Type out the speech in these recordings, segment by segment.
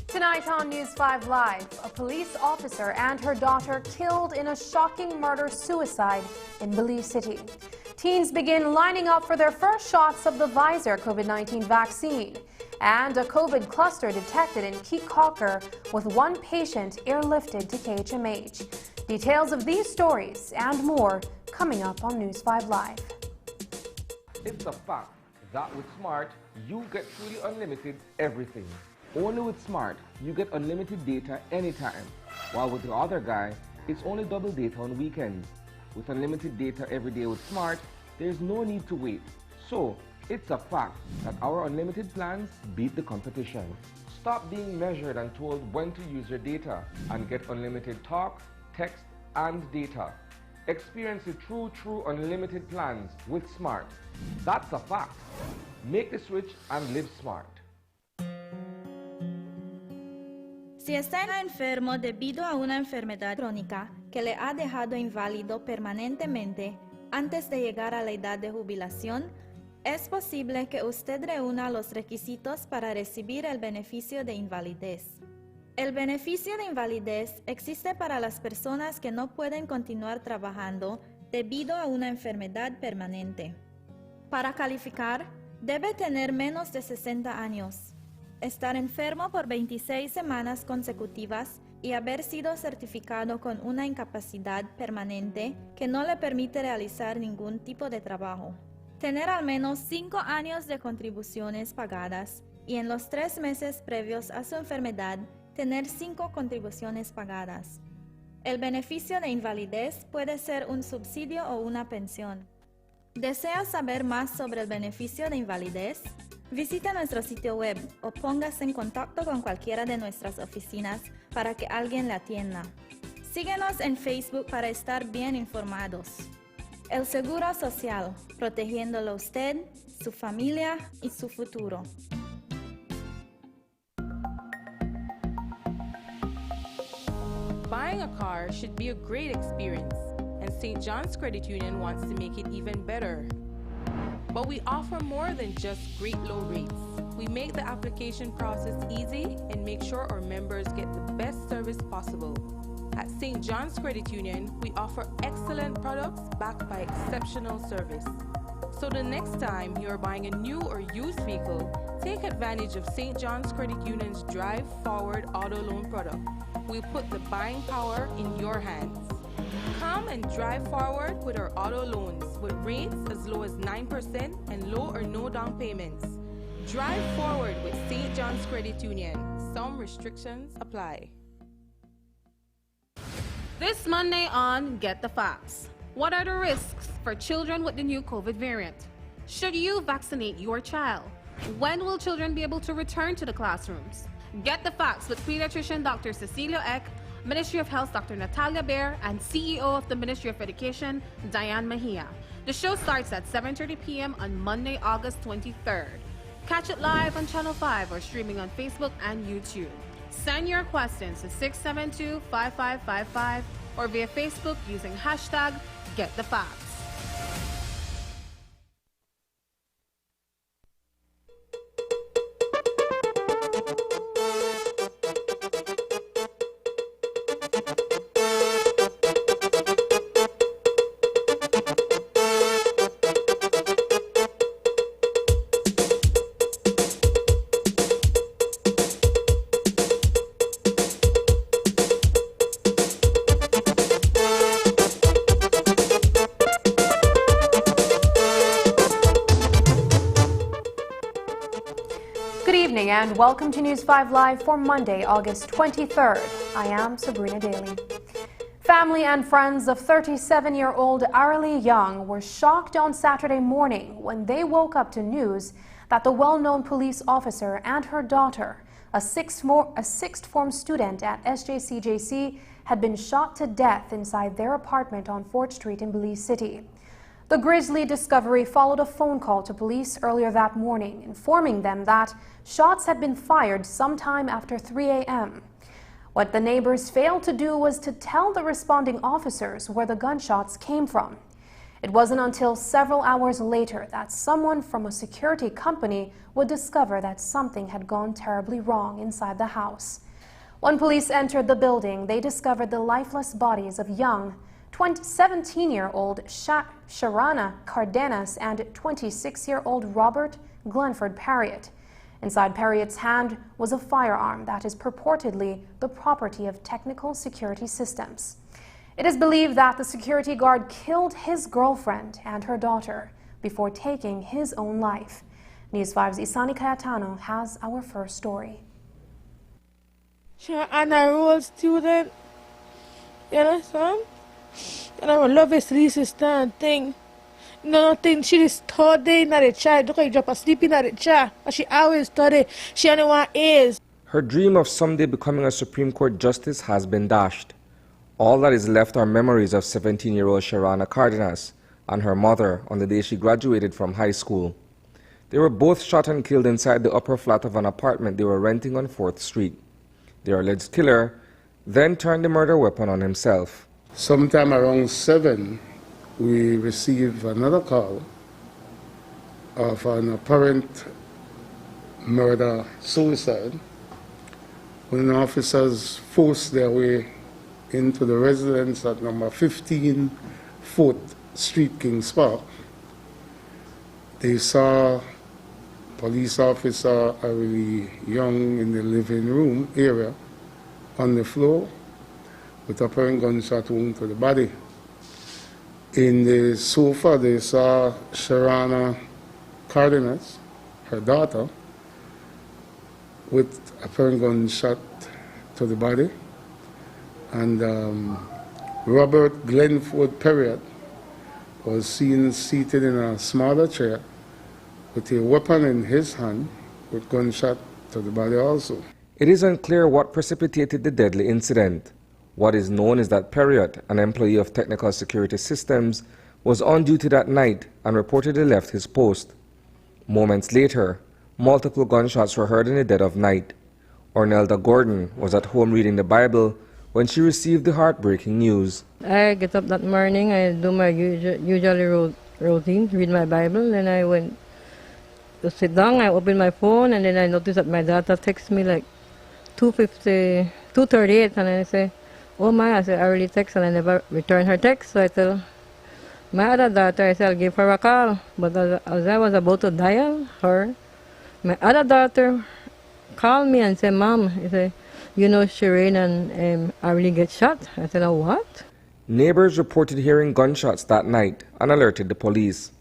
Tonight on News 5 Live, a police officer and her daughter killed in a shocking murder-suicide in Belize City. Teens begin lining up for their first shots of the Pfizer COVID-19 vaccine. And a COVID cluster detected in Caye Caulker with one patient airlifted to KHMH. Details of these stories and more coming up on News 5 Live. It's a fact that with Smart, you get truly unlimited everything. Only with Smart, you get unlimited data anytime, while with the other guy, it's only double data on weekends. With unlimited data every day with Smart, there's no need to wait. So, it's a fact that our unlimited plans beat the competition. Stop being measured and told when to use your data and get unlimited talk, text, and data. Experience the true unlimited plans with Smart. That's a fact. Make the switch and live smart. Si está enfermo debido a una enfermedad crónica que le ha dejado inválido permanentemente antes de llegar a la edad de jubilación, es posible que usted reúna los requisitos para recibir el beneficio de invalidez. El beneficio de invalidez existe para las personas que no pueden continuar trabajando debido a una enfermedad permanente. Para calificar, debe tener menos de 60 años. Estar enfermo por 26 semanas consecutivas y haber sido certificado con una incapacidad permanente que no le permite realizar ningún tipo de trabajo. Tener al menos 5 años de contribuciones pagadas y en los 3 meses previos a su enfermedad, tener 5 contribuciones pagadas. El beneficio de invalidez puede ser un subsidio o una pensión. ¿Desea saber más sobre el beneficio de invalidez? Visita nuestro sitio web o póngase en contacto con cualquiera de nuestras oficinas para que alguien le atienda. Síguenos en Facebook para estar bien informados. El Seguro Social, protegiéndolo a usted, su familia y su futuro. Buying a car should be a great experience, and St. John's Credit Union wants to make it even better. But we offer more than just great low rates. We make the application process easy and make sure our members get the best service possible. At St. John's Credit Union, we offer excellent products backed by exceptional service. So the next time you are buying a new or used vehicle, take advantage of St. John's Credit Union's Drive Forward Auto Loan product. We'll put the buying power in your hands. Come and drive forward with our auto loans with rates as low as 9% and low or no down payments. Drive forward with St. John's Credit Union. Some restrictions apply. This Monday on Get the Facts. What are the risks for children with the new COVID variant? Should you vaccinate your child? When will children be able to return to the classrooms? Get the Facts with pediatrician Dr. Cecilia Eck, Ministry of Health Dr. Natalia Baer, and CEO of the Ministry of Education, Diane Mejia. The show starts at 7:30 p.m. on Monday, August 23rd. Catch it live on Channel 5 or streaming on Facebook and YouTube. Send your questions to 672-5555 or via Facebook using hashtag #GetTheFacts. and welcome to News 5 Live for Monday, August 23rd. I am Sabrina Daly. Family and friends of 37-year-old Arlie Young were shocked on Saturday morning when they woke up to news that the well-known police officer and her daughter, a sixth form student at SJCJC, had been shot to death inside their apartment on 4th Street in Belize City. The grisly discovery followed a phone call to police earlier that morning, informing them that shots had been fired sometime after 3 a.m. What the neighbors failed to do was to tell the responding officers where the gunshots came from. It wasn't until several hours later that someone from a security company would discover that something had gone terribly wrong inside the house. When police entered the building, they discovered the lifeless bodies of young 17-year-old Sharana Cardenas and 26-year-old Robert Glenford Parriott. Inside Parriott's hand was a firearm that is purportedly the property of Technical Security Systems. It is believed that the security guard killed his girlfriend and her daughter before taking his own life. News 5's Isani Cayetano has our first story. She's an honor student, you understand? And I love his little sister and thing. Nothing, she is studying at the child. Look, you drop asleep in at the child. But she always study. She only want A's. Her dream of someday becoming a Supreme Court justice has been dashed. All that is left are memories of 17-year-old Sharana Cardenas and her mother on the day she graduated from high school. They were both shot and killed inside the upper flat of an apartment they were renting on 4th Street. Their alleged killer then turned the murder weapon on himself. Sometime around 7, we received another call of an apparent murder-suicide when officers forced their way into the residence at number 15 4th Street, Kings Park. They saw police officer Arlie Young in the living room area on the floor with a apparent gunshot wound to the body. In the sofa, they saw Sharana Cardenas, her daughter, with a apparent gunshot to the body. And Robert Glenford Parriott was seen seated in a smaller chair with a weapon in his hand with gunshot to the body also. It is unclear what precipitated the deadly incident. What is known is that Parriott, an employee of Technical Security Systems, was on duty that night and reportedly left his post. Moments later, multiple gunshots were heard in the dead of night. Ornelda Gordon was at home reading the Bible when she received the heartbreaking news. I get up that morning, I do my usual routine, read my Bible, then I went to sit down, I opened my phone, and then I noticed that my daughter texted me like 2:38, and I say, oh my, I said, I already text, and I never returned her text, so I tell my other daughter, I said, I'll give her a call, but as I was about to dial her, my other daughter called me and said, Mom, he said, you know, Shireen and Arlie get shot. I said, oh, what? Neighbors reported hearing gunshots that night and alerted the police.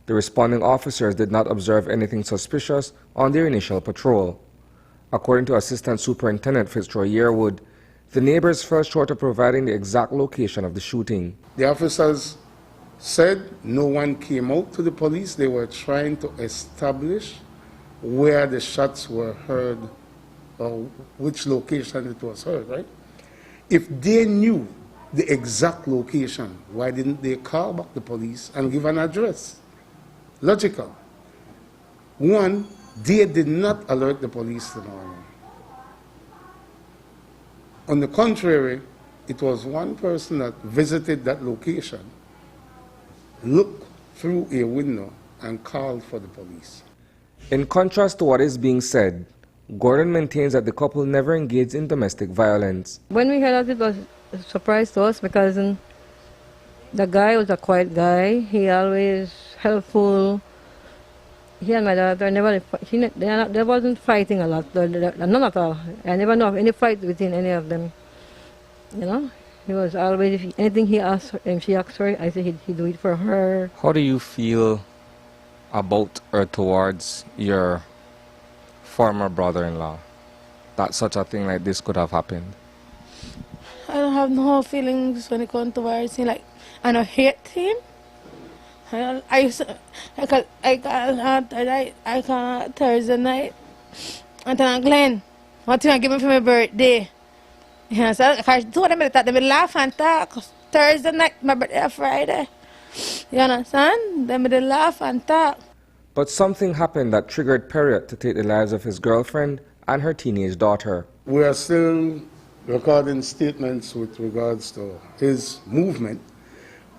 The responding officers did not observe anything suspicious on their initial patrol. According to Assistant Superintendent Fitzroy Yearwood, the neighbors fell short of providing the exact location of the shooting. The officers said no one came out to the police. They were trying to establish where the shots were heard or which location it was heard, right? If they knew the exact location, why didn't they call back the police and give an address? Logical. One, they did not alert the police the morning. On the contrary, it was one person that visited that location, looked through a window, and called for the police. In contrast to what is being said, Gordon maintains that the couple never engaged in domestic violence. When we heard of it, it was a surprise to us because the guy was a quiet guy. He always helpful. He and my daughter they wasn't fighting a lot, none at all. I never know of any fight between any of them. You know, he was always, if anything he asked, and she asked for, I said he'd do it for her. How do you feel about or towards your former brother-in-law that such a thing like this could have happened? I don't have no feelings when it comes to violence. Like, I don't hate him. I call Thursday night. I tell Glenn, what you want to give me for my birthday? You know, so because two of them they laugh and talk. Thursday night, my birthday Friday. You understand? They laugh and talk. But something happened that triggered Perriott to take the lives of his girlfriend and her teenage daughter. We are still recording statements with regards to his movement.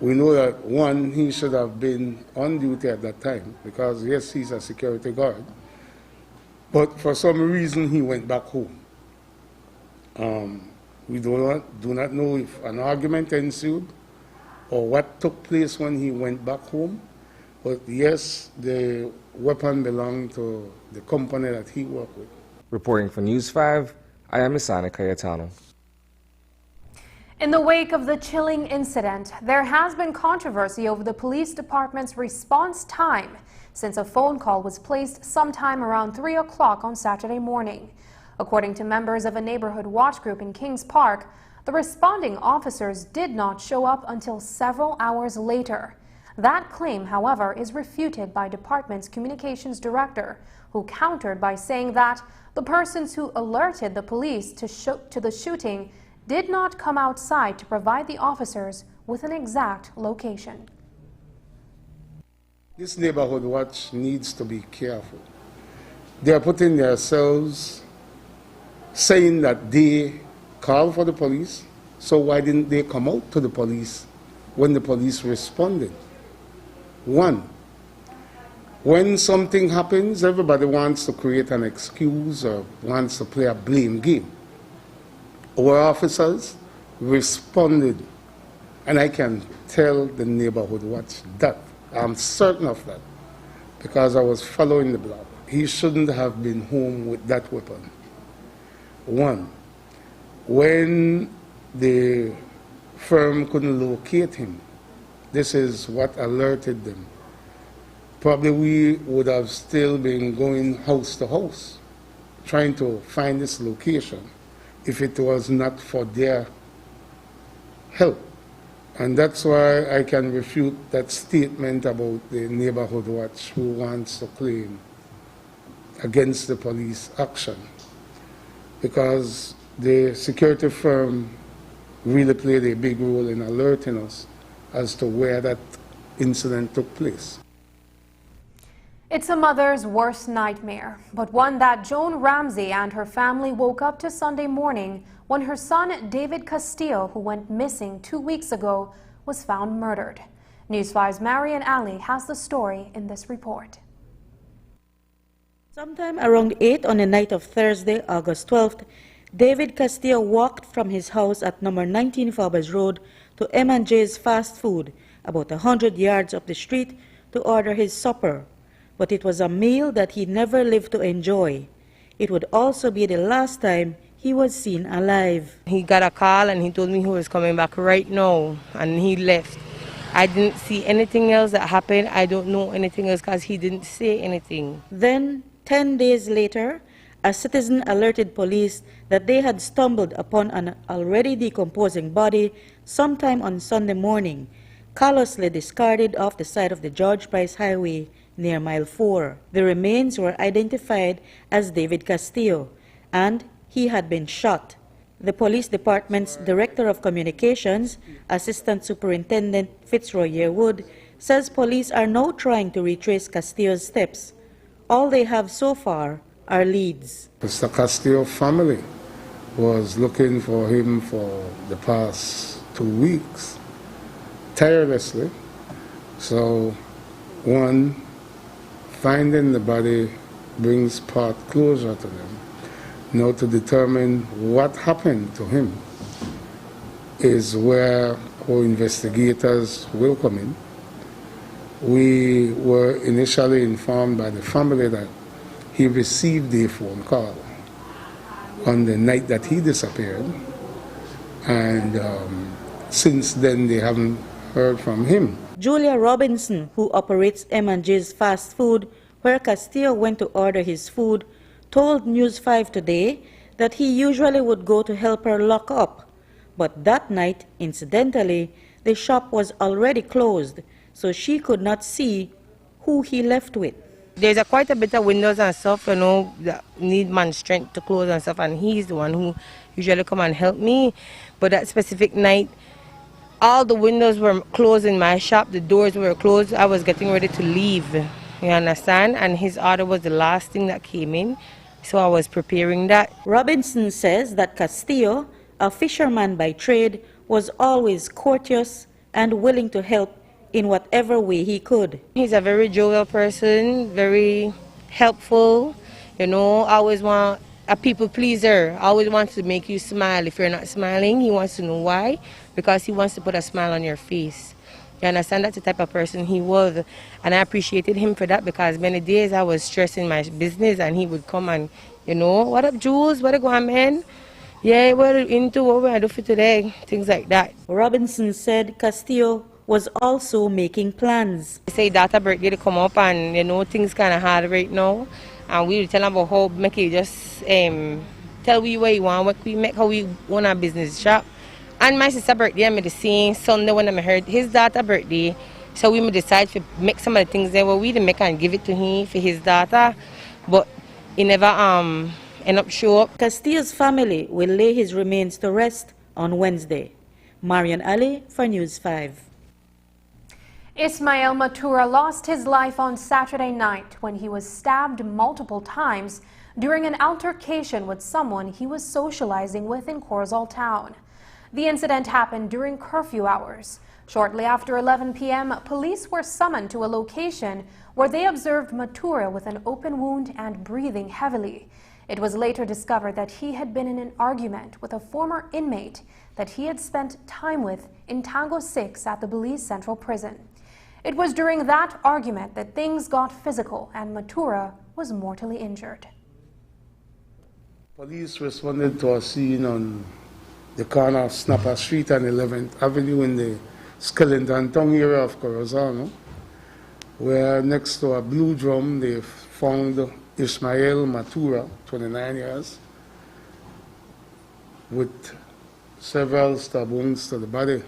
We know that, one, he should have been on duty at that time because, yes, he's a security guard. But for some reason, he went back home. We do not know if an argument ensued or what took place when he went back home. But yes, the weapon belonged to the company that he worked with. Reporting for News 5, I am Isana Cayetano. In the wake of the chilling incident, there has been controversy over the police department's response time since a phone call was placed sometime around 3 o'clock on Saturday morning. According to members of a neighborhood watch group in Kings Park, the responding officers did not show up until several hours later. That claim, however, is refuted by department's communications director, who countered by saying that the persons who alerted the police to the shooting did not come outside to provide the officers with an exact location. This neighborhood watch needs to be careful. They are putting themselves saying that they called for the police, so why didn't they come out to the police when the police responded? One, when something happens, everybody wants to create an excuse or wants to play a blame game. Our officers responded, and I can tell the neighborhood watch that. I'm certain of that, because I was following the block. He shouldn't have been home with that weapon. One, when the firm couldn't locate him, this is what alerted them. Probably we would have still been going house to house, trying to find this location, if it was not for their help. And that's why I can refute that statement about the neighborhood watch who wants to claim against the police action, because the security firm really played a big role in alerting us as to where that incident took place. It's a mother's worst nightmare, but one that Joan Ramsey and her family woke up to Sunday morning when her son David Castillo, who went missing 2 weeks ago, was found murdered. News 5's Marian Ali has the story in this report. Sometime around 8 on the night of Thursday, August 12th, David Castillo walked from his house at number 19 Forbes Road to M&J's fast food, about 100 yards up the street, to order his supper. But it was a meal that he never lived to enjoy. It would also be the last time he was seen alive. He got a call and he told me he was coming back right now, and he left. I didn't see anything else that happened. I don't know anything else because he didn't say anything. Then, 10 days later, a citizen alerted police that they had stumbled upon an already decomposing body sometime on Sunday morning, callously discarded off the side of the George Price Highway near Mile 4. The remains were identified as David Castillo, and he had been shot. The police department's Director of Communications, Assistant Superintendent Fitzroy Yearwood, says police are now trying to retrace Castillo's steps. All they have so far are leads. Mr. Castillo family was looking for him for the past 2 weeks, tirelessly. So, one, finding the body brings part closure to them. Now, to determine what happened to him is where our investigators will come in. We were initially informed by the family that he received a phone call on the night that he disappeared, and since then they haven't heard from him. Julia Robinson, who operates M&J's fast food, where Castillo went to order his food, told News 5 today that he usually would go to help her lock up. But that night, incidentally, the shop was already closed, so she could not see who he left with. There's quite a bit of windows and stuff, you know, that need man's strength to close and stuff, and he's the one who usually come and help me. But that specific night, all the windows were closed in my shop, the doors were closed. I was getting ready to leave, you understand? And his order was the last thing that came in, so I was preparing that. Robinson says that Castillo, a fisherman by trade, was always courteous and willing to help in whatever way he could. He's a very jovial person, very helpful, you know, always want a people pleaser, always wants to make you smile. If you're not smiling, he wants to know why, because he wants to put a smile on your face. You understand? That's the type of person he was, and I appreciated him for that, because many days I was stressing my business and he would come and, you know, what up Jules, what a go on, man? Yeah, what into what we do for today, things like that. Robinson said Castillo was also making plans. They say daughter birthday to come up, and you know things kind of hard right now, and we tell them about how make you just tell we what you want, what we make, how we want our business shop. And my sister's birthday, I made the same Sunday when I heard his daughter's birthday, so we decide to make some of the things there where we didn't make and give it to him for his daughter, but he never end up show up. Castillo's family will lay his remains to rest on Wednesday. Marian Ali for News 5. Ismael Matura lost his life on Saturday night when he was stabbed multiple times during an altercation with someone he was socializing with in Corozal town. The incident happened during curfew hours. Shortly after 11 p.m., police were summoned to a location where they observed Matura with an open wound and breathing heavily. It was later discovered that he had been in an argument with a former inmate that he had spent time with in Tango 6 at the Belize Central Prison. It was during that argument that things got physical and Matura was mortally injured. Police responded to a scene on the corner of Snapper Street and 11th Avenue in the Skellington Town area of Corozal, where next to a blue drum they found Ismael Matura, 29 years, with several stab wounds to the body.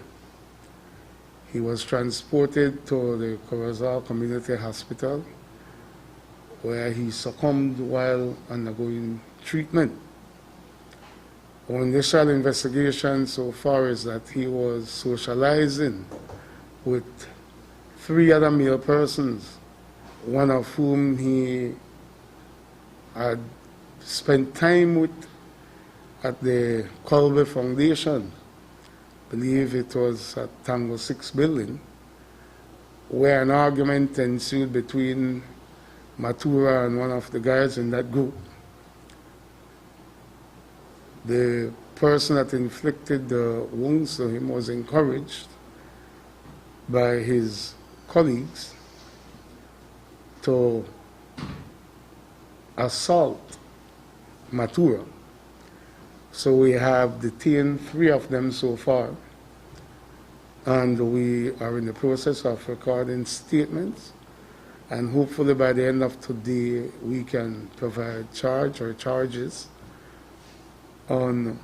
He was transported to the Corozal Community Hospital, where he succumbed while undergoing treatment. Our initial investigation so far is that he was socializing with 3 other male persons, one of whom he had spent time with at the Colby Foundation. I believe it was at Tango 6 building, where an argument ensued between Matura and one of the guys in that group. The person that inflicted the wounds to him was encouraged by his colleagues to assault Matura. So we have detained 3 of them so far, and we are in the process of recording statements, and hopefully by the end of today we can provide charges on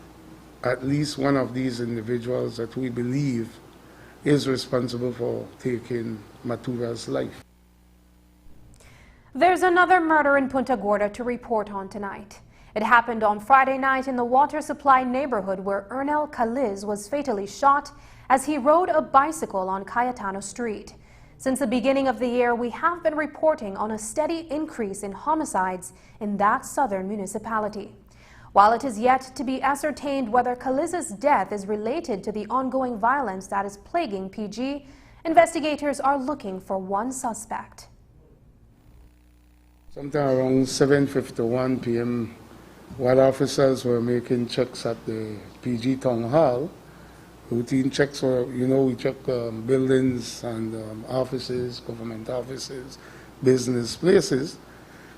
at least one of these individuals that we believe is responsible for taking Matura's life. There's another murder in Punta Gorda to report on tonight. It happened on Friday night in the Water Supply neighborhood where Ernel Caliz was fatally shot as he rode a bicycle on Cayetano Street. Since the beginning of the year, we have been reporting on a steady increase in homicides in that southern municipality. While it is yet to be ascertained whether Caliz's death is related to the ongoing violence that is plaguing PG, investigators are looking for one suspect. Sometime around 7:51 p.m., while officers were making checks at the PG Town Hall, routine checks were, we check buildings and offices, government offices, business places,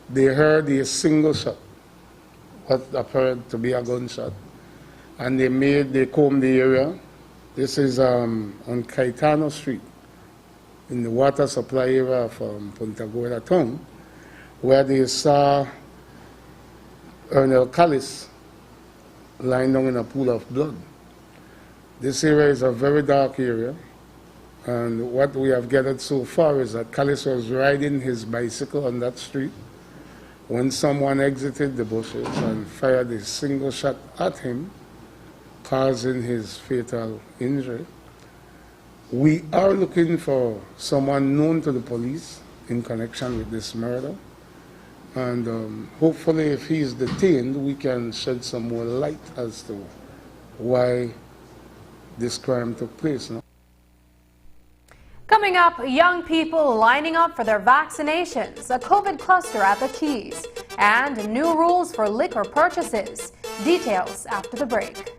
they heard a single shot, what appeared to be a gunshot, and they combed the area. This is on Cayetano Street, in the water supply area of Punta Gorda Town, where they saw Ernest Callis lying down in a pool of blood. This area is a very dark area, and what we have gathered so far is that Callis was riding his bicycle on that street when someone exited the bushes and fired a single shot at him, causing his fatal injury. We are looking for someone known to the police in connection with this murder. And hopefully, if he is detained, we can shed some more light as to why this crime took place. No? Coming up, young people lining up for their vaccinations, a COVID cluster at the Keys, and new rules for liquor purchases. Details after the break.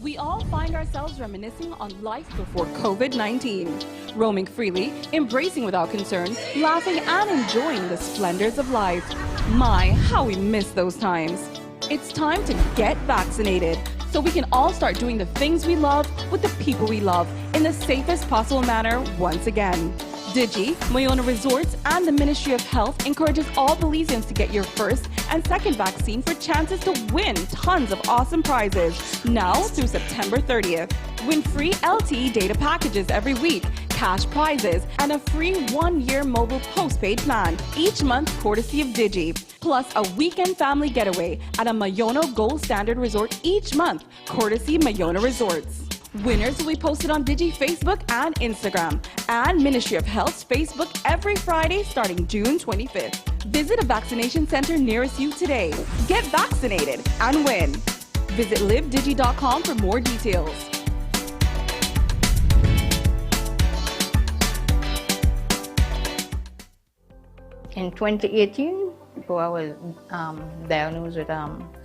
We all find ourselves reminiscing on life before COVID-19, roaming freely, embracing without concern, laughing and enjoying the splendors of life. My, how we miss those times. It's time to get vaccinated so we can all start doing the things we love with the people we love in the safest possible manner once again. Digi, Mayona Resorts, and the Ministry of Health encourages all Belizeans to get your first and second vaccine for chances to win tons of awesome prizes now through September 30th. Win free LTE data packages every week, cash prizes, and a free 1-year mobile postpaid plan each month courtesy of Digi. Plus a weekend family getaway at a Mayona Gold Standard Resort each month courtesy Mayona Resorts. Winners will be posted on Digi Facebook and Instagram and Ministry of Health's Facebook every Friday starting June 25th. Visit a vaccination center nearest you today. Get vaccinated and win. Visit livedigi.com for more details. In 2018, before I was diagnosed with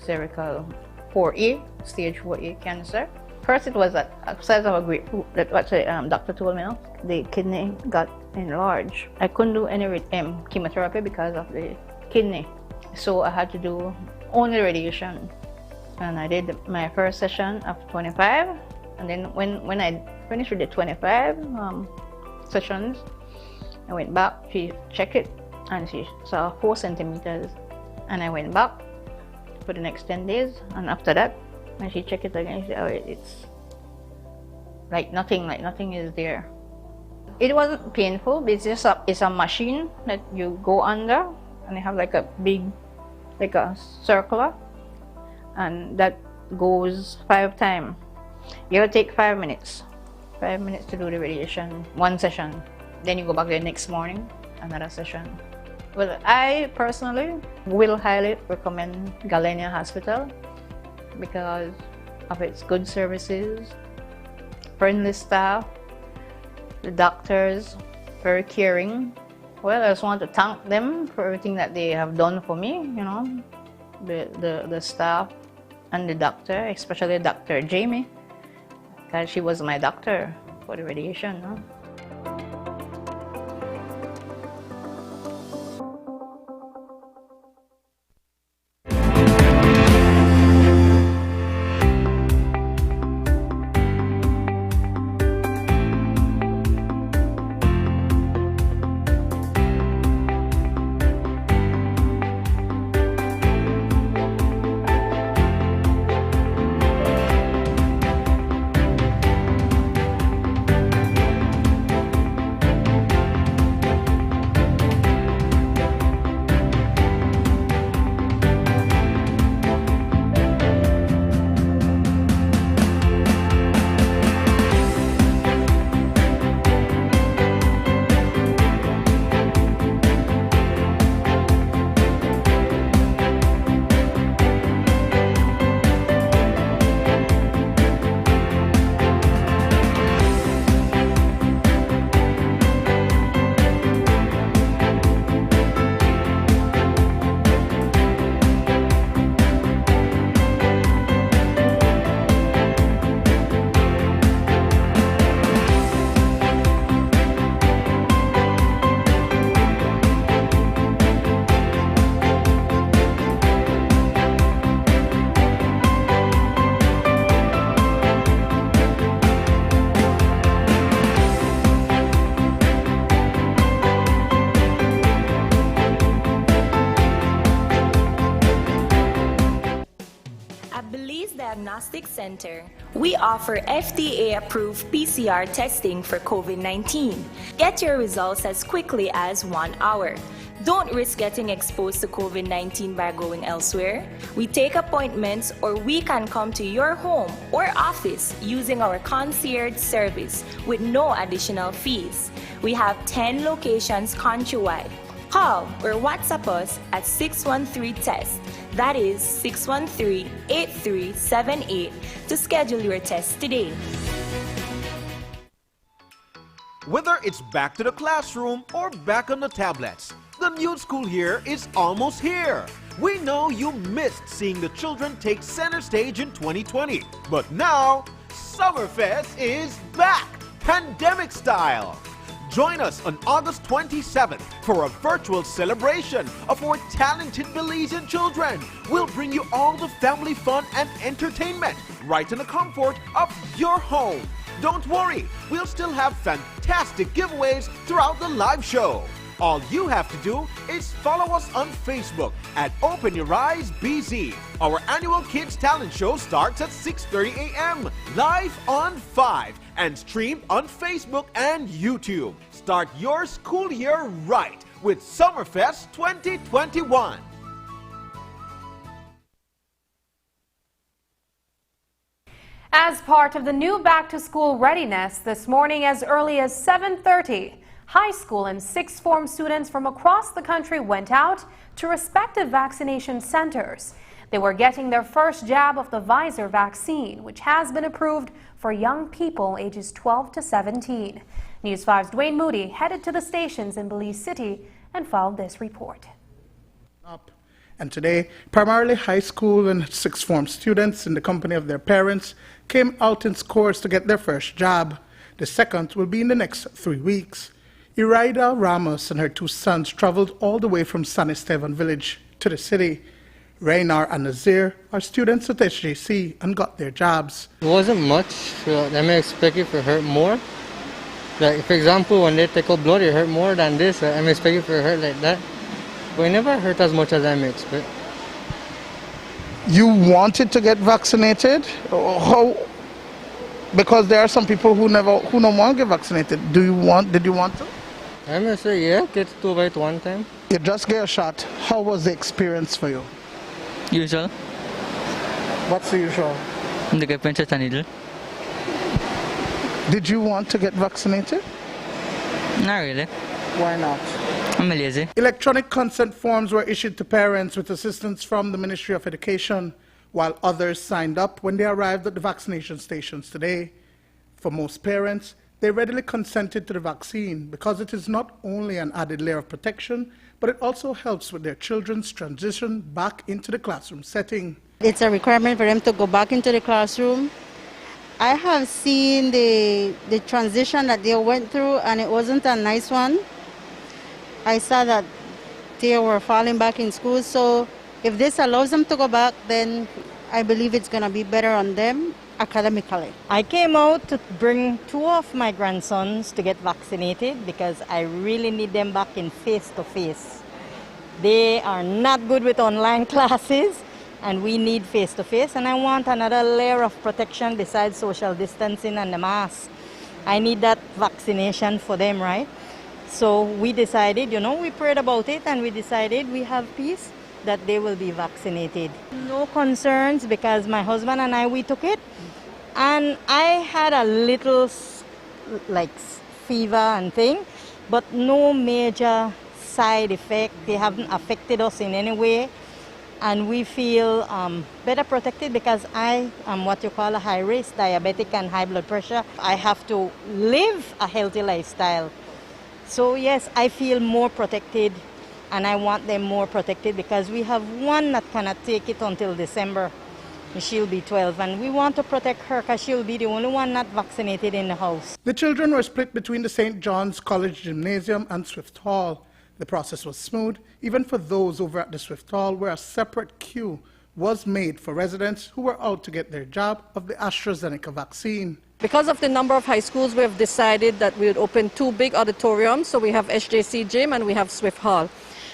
cervical 4A, stage 4A cancer. First, it was at the size of a grapefruit. That's what the doctor told me. The kidney got enlarged. I couldn't do any chemotherapy because of the kidney. So I had to do only radiation. And I did my first session of 25. And then when I finished with the 25 sessions, I went back. She checked it and she saw 4 centimeters. And I went back for the next 10 days. And after that, when she checked it again, she said, oh, it's like nothing is there. It wasn't painful, but it's just it's a machine that you go under, and they have like a big, like a circular, and that goes 5 times. You have to take 5 minutes. 5 minutes to do the radiation, 1 session. Then you go back the next morning, another session. Well, I personally will highly recommend Galenia Hospital because of its good services, friendly staff, the doctors, very caring. Well, I just want to thank them for everything that they have done for me, you know, the staff and the doctor, especially Dr. Jamie, because she was my doctor for the radiation. No? Diagnostic Center, we offer FDA-approved PCR testing for COVID-19. Get your results as quickly as 1 hour. Don't risk getting exposed to COVID-19 by going elsewhere. We take appointments, or we can come to your home or office using our concierge service with no additional fees. We have 10 locations countrywide. Call or WhatsApp us at 613-TEST. That is 613-8378 to schedule your test today. Whether it's back to the classroom or back on the tablets, the new school year is almost here. We know you missed seeing the children take center stage in 2020, but now Summerfest is back, pandemic style. Join us on August 27th for a virtual celebration of our talented Belizean children. We'll bring you all the family fun and entertainment right in the comfort of your home. Don't worry, we'll still have fantastic giveaways throughout the live show. All you have to do is follow us on Facebook at Open Your Eyes BZ. Our annual Kids Talent Show starts at 6:30 a.m. live on 5 and streamed on Facebook and YouTube. Start your school year right with Summerfest 2021. As part of the new back-to-school readiness, this morning as early as 7:30, high school and sixth form students from across the country went out to respective vaccination centers. They were getting their first jab of the Pfizer vaccine, which has been approved for young people ages 12 to 17. News 5's Dwayne Moody headed to the stations in Belize City and followed this report. And today, primarily high school and sixth form students in the company of their parents came out in scores to get their first jab. The second will be in the next 3 weeks. Iraida Ramos and her two sons traveled all the way from San Esteban village to the city. Raynar and Nazir are students at SJC and got their jabs. It wasn't much. I may expect it to hurt more. Like, for example, when they take out blood, it hurt more than this. I may expect it to hurt like that. But it never hurt as much as I may expect. You wanted to get vaccinated? How? Because there are some people who don't want to get vaccinated. Did you want to? I may say, yeah, get two of it one time. You just get a shot. How was the experience for you? Usual. What's the usual? They get pinched a needle. Did you want to get vaccinated? Not really. Why not? I'm lazy. Electronic consent forms were issued to parents with assistance from the Ministry of Education, while others signed up when they arrived at the vaccination stations today. For most parents, they readily consented to the vaccine because it is not only an added layer of protection, but it also helps with their children's transition back into the classroom setting. It's a requirement for them to go back into the classroom. I have seen the transition that they went through, and it wasn't a nice one. I saw that they were falling back in school, so if this allows them to go back, then I believe it's going to be better on them academically. I came out to bring two of my grandsons to get vaccinated because I really need them back in face-to-face. They are not good with online classes, and we need face-to-face, and I want another layer of protection besides social distancing and the mask. I need that vaccination for them, right? So we decided, we prayed about it, and we decided we have peace that they will be vaccinated. No concerns because my husband and I, we took it, and I had a little fever and thing, but no major side effect. They haven't affected us in any way, and we feel better protected because I am what you call a high risk diabetic and high blood pressure. I have to live a healthy lifestyle. So yes, I feel more protected, and I want them more protected because we have one that cannot take it until December. She'll be 12, and we want to protect her because she'll be the only one not vaccinated in the house. The children were split between the St. John's College Gymnasium and Swift Hall. The process was smooth, even for those over at the Swift Hall, where a separate queue was made for residents who were out to get their jab of the AstraZeneca vaccine. Because of the number of high schools, we have decided that we would open two big auditoriums. So we have SJC Gym and we have Swift Hall.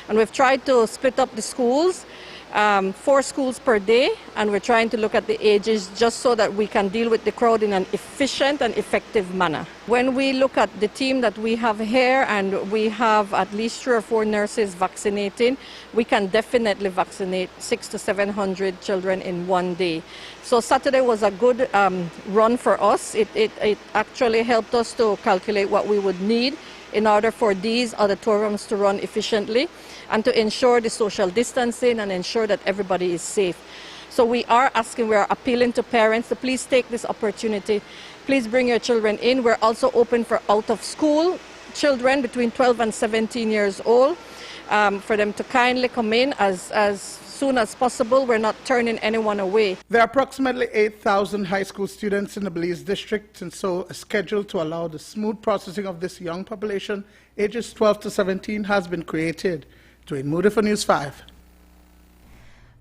And we've tried to split up the schools 4 schools per day, and we're trying to look at the ages just so that we can deal with the crowd in an efficient and effective manner. When we look at the team that we have here, and we have at least 3 or 4 nurses vaccinating, we can definitely vaccinate 600 to 700 children in one day. So Saturday was a good run for us. It actually helped us to calculate what we would need in order for these auditoriums to run efficiently and to ensure the social distancing and ensure that everybody is safe. So we are appealing to parents to please take this opportunity. Please bring your children in. We're also open for out of school children between 12 and 17 years old for them to kindly come in as soon as possible. We're not turning anyone away. There are approximately 8,000 high school students in the Belize district, and so a schedule to allow the smooth processing of this young population, ages 12 to 17, has been created. Dwayne Moody for News 5.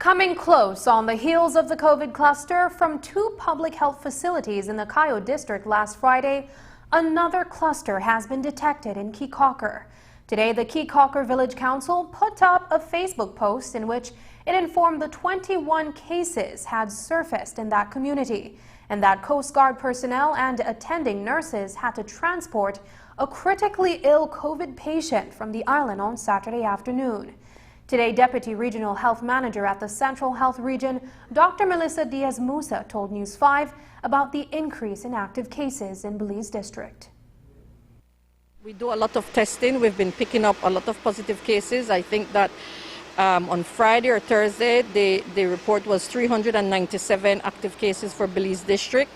Coming close on the heels of the COVID cluster from 2 public health facilities in the Caye district last Friday, another cluster has been detected in Caye Caulker. Today, the Caye Caulker Village Council put up a Facebook post in which it informed the 21 cases had surfaced in that community and that Coast Guard personnel and attending nurses had to transport a critically ill COVID patient from the island on Saturday afternoon. Today, Deputy Regional Health Manager at the Central Health Region, Dr. Melissa Diaz-Musa, told News 5 about the increase in active cases in Belize District. We do a lot of testing. We've been picking up a lot of positive cases. I think that on Friday or Thursday, the report was 397 active cases for Belize District.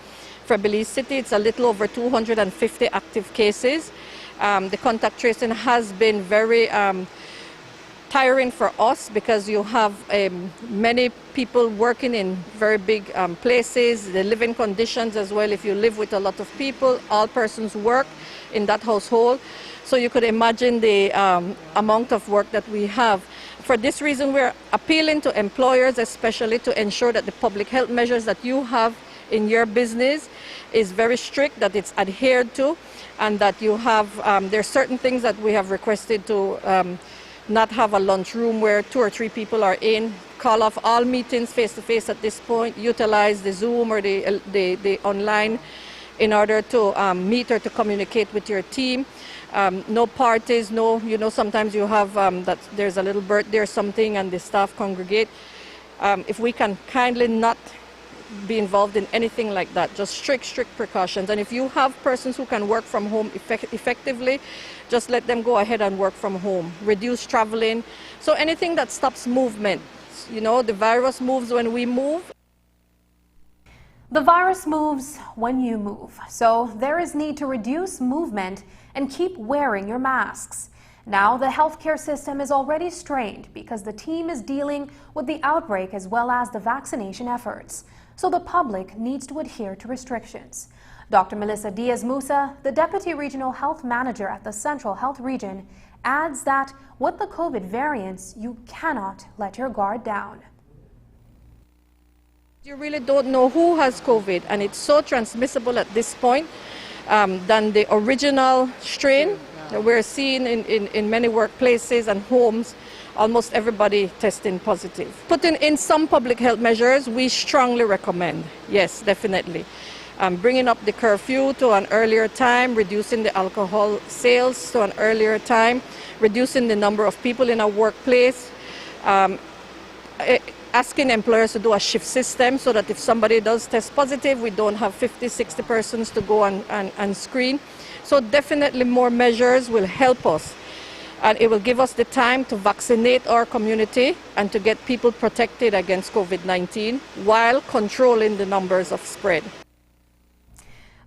For Belize City, it's a little over 250 active cases. The contact tracing has been very tiring for us because you have many people working in very big places, the living conditions as well. If you live with a lot of people, all persons work in that household. So you could imagine the amount of work that we have. For this reason, we're appealing to employers especially to ensure that the public health measures that you have in your business is very strict, that it's adhered to, and that you have, there are certain things that we have requested to not have a lunchroom where 2 or 3 people are in, call off all meetings face-to-face at this point, utilize the Zoom or the online in order to meet or to communicate with your team. No parties, no, sometimes you have that there's a little birthday or something and the staff congregate. If we can kindly not be involved in anything like that, just strict precautions. And if you have persons who can work from home effectively, just let them go ahead and work from home. Reduce traveling. So anything that stops movement. The virus moves when we move. The virus moves when you move, so there is need to reduce movement and keep wearing your masks. Now, the healthcare system is already strained because the team is dealing with the outbreak as well as the vaccination efforts, so the public needs to adhere to restrictions. Dr. Melissa Diaz-Musa, the Deputy Regional Health Manager at the Central Health Region, adds that with the COVID variants, you cannot let your guard down. You really don't know who has COVID, and it's so transmissible at this point than the original strain that we're seeing in many workplaces and homes. Almost everybody testing positive. Putting in some public health measures, we strongly recommend. Yes, definitely. Bringing up the curfew to an earlier time, reducing the alcohol sales to an earlier time, reducing the number of people in a workplace, asking employers to do a shift system so that if somebody does test positive, we don't have 50, 60 persons to go and screen. So definitely more measures will help us. And it will give us the time to vaccinate our community and to get people protected against COVID-19 while controlling the numbers of spread.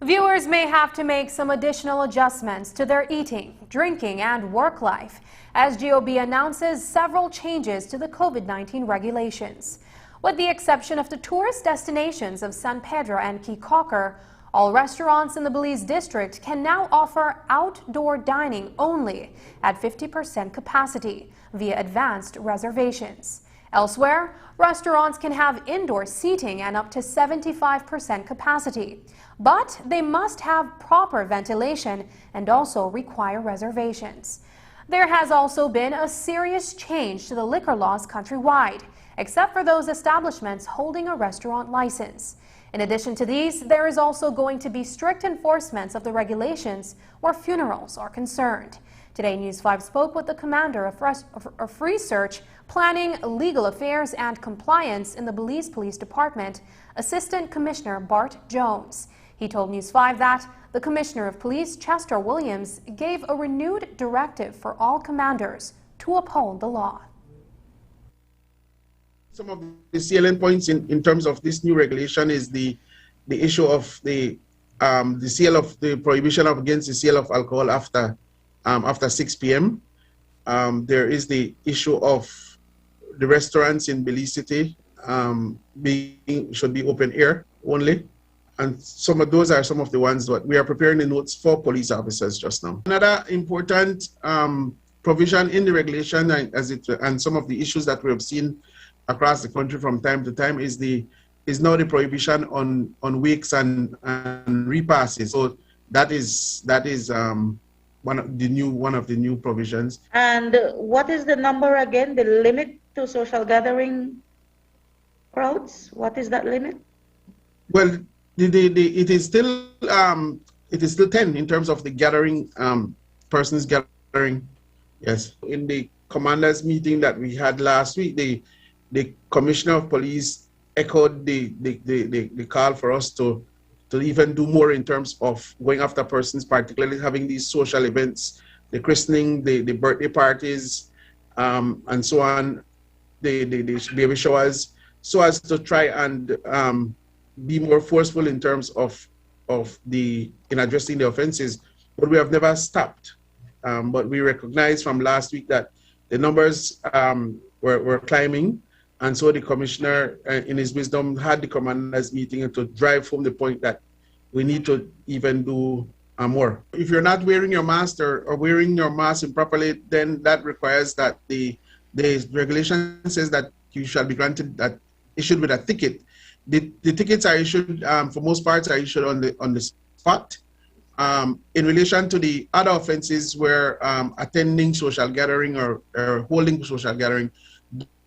Viewers may have to make some additional adjustments to their eating, drinking, and work life as GOB announces several changes to the COVID-19 regulations. With the exception of the tourist destinations of San Pedro and Caye Caulker, all restaurants in the Belize district can now offer outdoor dining only at 50% capacity via advanced reservations. Elsewhere, restaurants can have indoor seating and up to 75% capacity, but they must have proper ventilation and also require reservations. There has also been a serious change to the liquor laws countrywide, except for those establishments holding a restaurant license. In addition to these, there is also going to be strict enforcement of the regulations where funerals are concerned. Today, News 5 spoke with the commander of research, planning, legal affairs, and compliance in the Belize Police Department, Assistant Commissioner Bart Jones. He told News 5 that the Commissioner of Police, Chester Williams, gave a renewed directive for all commanders to uphold the law. Some of the salient points in terms of this new regulation is the issue of the sale of the prohibition against the sale of alcohol after 6 p.m. There is the issue of the restaurants in Belize City should be open air only. And some of those are some of the ones that we are preparing the notes for police officers just now. Another important provision in the regulation and some of the issues that we have seen across the country from time to time is now the prohibition on wakes and repasses. So that is one of the new provisions. And what is the number again? The limit to social gathering crowds? What is that limit? Well, it is still 10 in terms of the gathering, persons gathering. Yes. In the commanders meeting that we had last week, the Commissioner of Police echoed the call for us to even do more in terms of going after persons, particularly having these social events, the christening, the birthday parties, and so on, the baby showers, so as to try and be more forceful in terms of in addressing the offenses. But we have never stopped. But we recognize from last week that the numbers were climbing. And so the commissioner, in his wisdom, had the commanders meeting to drive home the point that we need to even do more. If you're not wearing your mask or wearing your mask improperly, then that requires that the regulation says that you shall be granted that issued with a ticket. The tickets are issued, for most parts, are issued on the spot. In relation to the other offenses where attending social gathering or holding social gathering,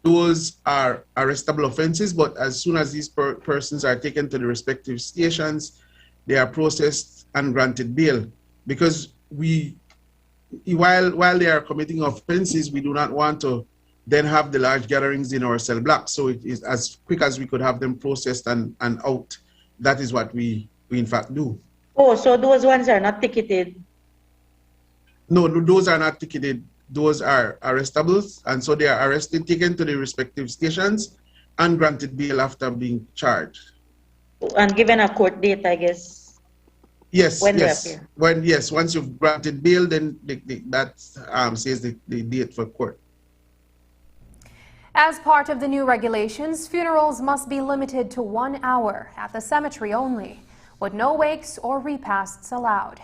those are arrestable offenses, but as soon as these persons are taken to the respective stations, they are processed and granted bail. Because while they are committing offenses, we do not want to then have the large gatherings in our cell blocks. So it is as quick as we could have them processed and out. That is what we in fact do. Oh, so those ones are not ticketed? No, those are not ticketed. Those are arrestables, and so they are arrested, taken to the respective stations, and granted bail after being charged. And given a court date, I guess. Yes, when yes. they appear. Once you've granted bail, then that says the date for court. As part of the new regulations, funerals must be limited to 1 hour at the cemetery only, with no wakes or repasts allowed.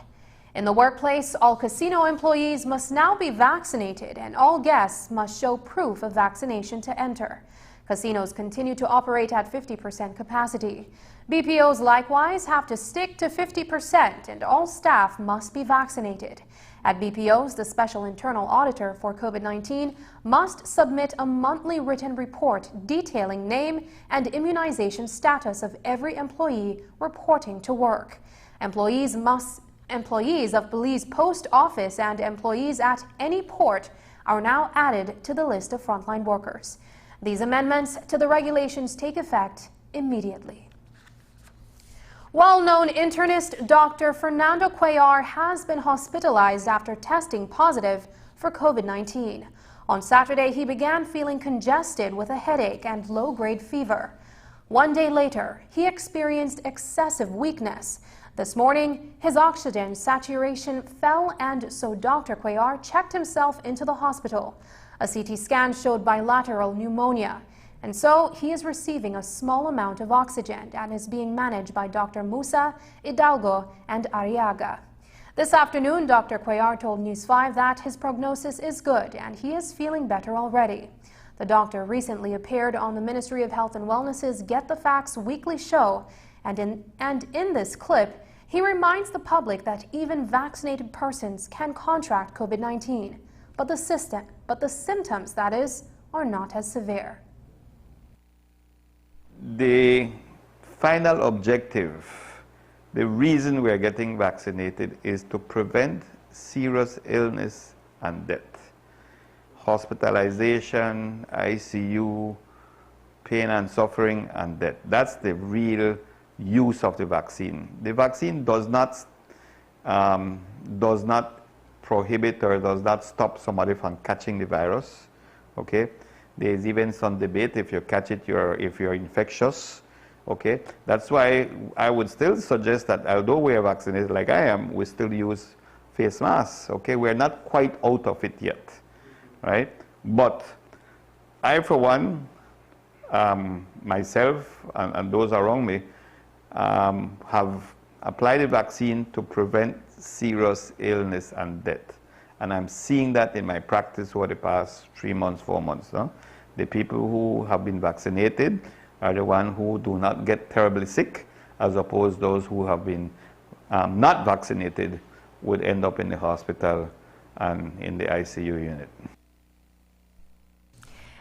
In the workplace, all casino employees must now be vaccinated, and all guests must show proof of vaccination to enter. Casinos continue to operate at 50% capacity. BPOs likewise have to stick to 50%, and all staff must be vaccinated. At BPOs, the Special Internal Auditor for COVID-19 must submit a monthly written report detailing name and immunization status of every employee reporting to work. Employees of Belize Post Office and employees at any port are now added to the list of frontline workers. These amendments to the regulations take effect immediately. Well-known internist Dr. Fernando Cuellar has been hospitalized after testing positive for COVID-19. On Saturday, he began feeling congested with a headache and low-grade fever. 1 day later, he experienced excessive weakness. This morning, his oxygen saturation fell, and so Dr. Cuellar checked himself into the hospital. A CT scan showed bilateral pneumonia, and so he is receiving a small amount of oxygen and is being managed by Dr. Musa, Hidalgo, and Arriaga. This afternoon, Dr. Cuellar told News 5 that his prognosis is good and he is feeling better already. The doctor recently appeared on the Ministry of Health and Wellness's Get the Facts weekly show, and in this clip, he reminds the public that even vaccinated persons can contract COVID-19, but the symptoms, that is, are not as severe. the final objective, the reason we're getting vaccinated is to prevent serious illness and death. Hospitalization, ICU, pain and suffering and death. That's the real use of the vaccine. The vaccine does not prohibit or does not stop somebody from catching the virus. Okay, there's even some debate if you catch it, if you're infectious. Okay, that's why I would still suggest that although we are vaccinated like I am, we still use face masks. Okay, we're not quite out of it yet, right? But I, for one, myself and those around me, have applied the vaccine to prevent serious illness and death. And I'm seeing that in my practice over the past 3 months, 4 months. No? The people who have been vaccinated are the ones who do not get terribly sick, as opposed to those who have been not vaccinated would end up in the hospital and in the ICU unit.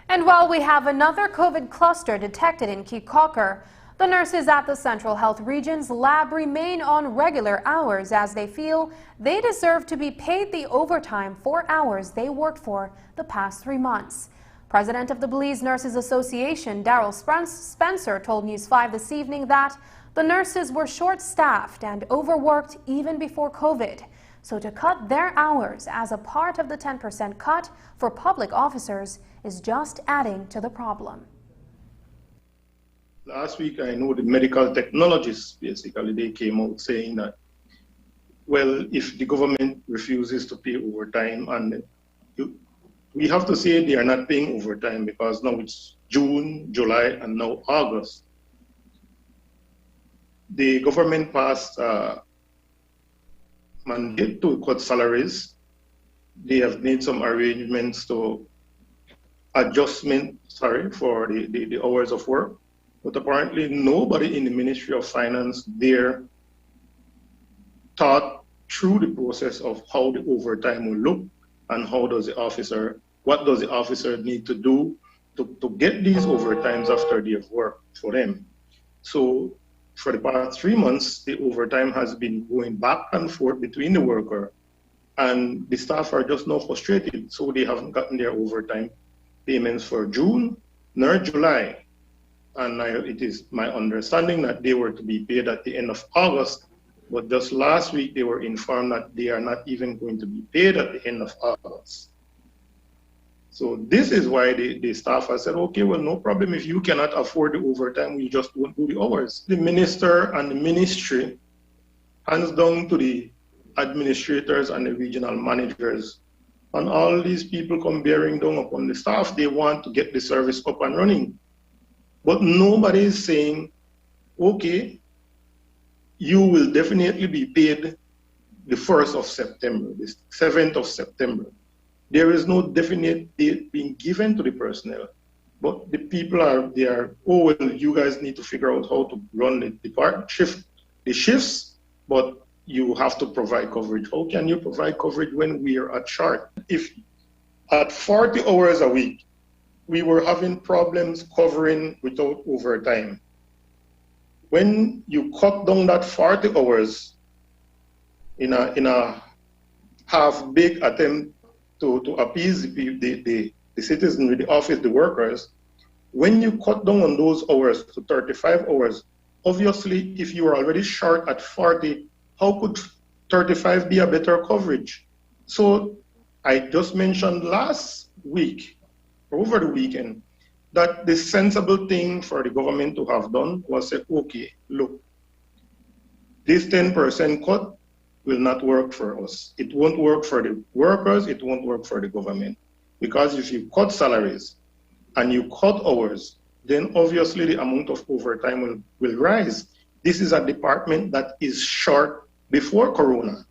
And while we have another COVID cluster detected in Caye Caulker, the nurses at the Central Health Region's lab remain on regular hours as they feel they deserve to be paid the overtime for hours they worked for the past 3 months. President of the Belize Nurses Association, Daryl Spencer, told News 5 this evening that the nurses were short-staffed and overworked even before COVID. So to cut their hours as a part of the 10% cut for public officers is just adding to the problem. Last week, I know the medical technologists, basically, they came out saying that, well, if the government refuses to pay overtime, and we have to say they are not paying overtime because now it's June, July, and now August. The government passed a mandate to cut salaries. They have made some arrangements to for the hours of work. But apparently nobody in the Ministry of Finance there thought through the process of how the overtime will look and what does the officer need to do to get these overtimes after they have worked for them. So for the past 3 months, the overtime has been going back and forth between the worker and the staff are just now frustrated. So they haven't gotten their overtime payments for June nor July. And it is my understanding that they were to be paid at the end of August, but just last week they were informed that they are not even going to be paid at the end of August. So this is why the staff has said, okay, well, no problem. If you cannot afford the overtime, we just won't do the hours. The minister and the ministry, hands down to the administrators and the regional managers, and all these people come bearing down upon the staff. They want to get the service up and running. But nobody is saying, okay, you will definitely be paid the 1st of September, the 7th of September. There is no definite date being given to the personnel. But the people oh, well, you guys need to figure out how to run the shifts, but you have to provide coverage. How can you provide coverage when we are at short? If at 40 hours a week, we were having problems covering without overtime. When you cut down that 40 hours in a half-baked attempt to appease the citizenry, the office, the workers, when you cut down on those hours to 35 hours, obviously, if you are already short at 40, how could 35 be a better coverage? So I just mentioned last week, over the weekend, that the sensible thing for the government to have done was say, okay, look, this 10% cut will not work for us. It won't work for the workers, it won't work for the government. Because if you cut salaries and you cut hours, then obviously the amount of overtime will rise. This is a department that is short before Corona.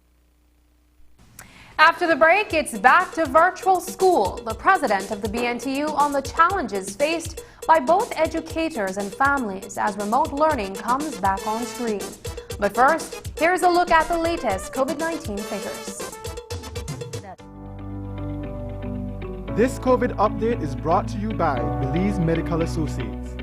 After the break, it's back to virtual school. The president of the BNTU on the challenges faced by both educators and families as remote learning comes back on stream. But first, here's a look at the latest COVID-19 figures. This COVID update is brought to you by Belize Medical Associates.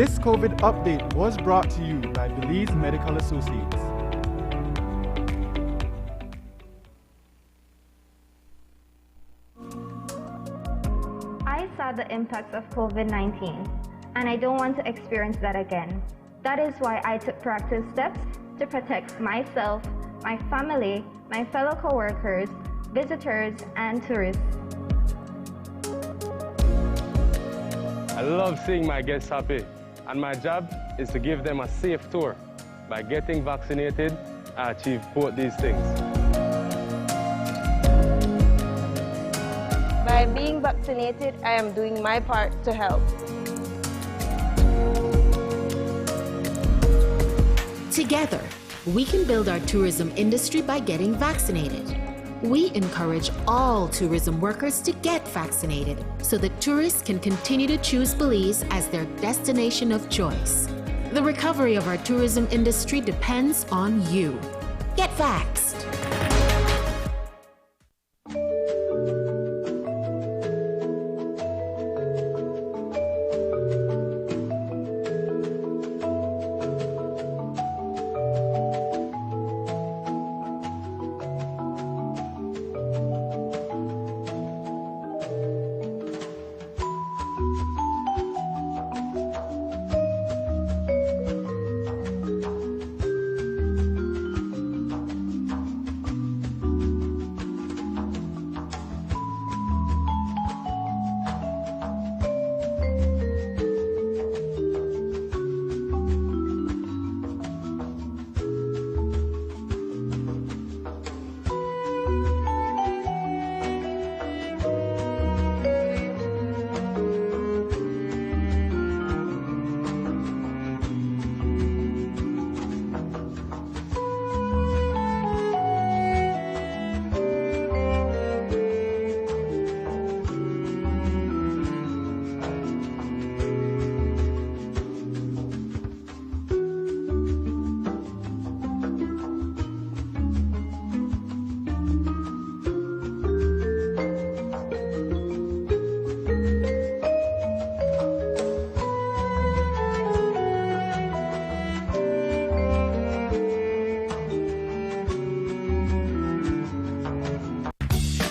This COVID update was brought to you by Belize Medical Associates. I saw the impacts of COVID-19, and I don't want to experience that again. That is why I took proactive steps to protect myself, my family, my fellow coworkers, visitors, and tourists. I love seeing my guests happy, and my job is to give them a safe tour. By getting vaccinated, I achieve both these things. By being vaccinated, I am doing my part to help. Together, we can build our tourism industry by getting vaccinated. We encourage all tourism workers to get vaccinated so that tourists can continue to choose Belize as their destination of choice. The recovery of our tourism industry depends on you. Get vaxxed.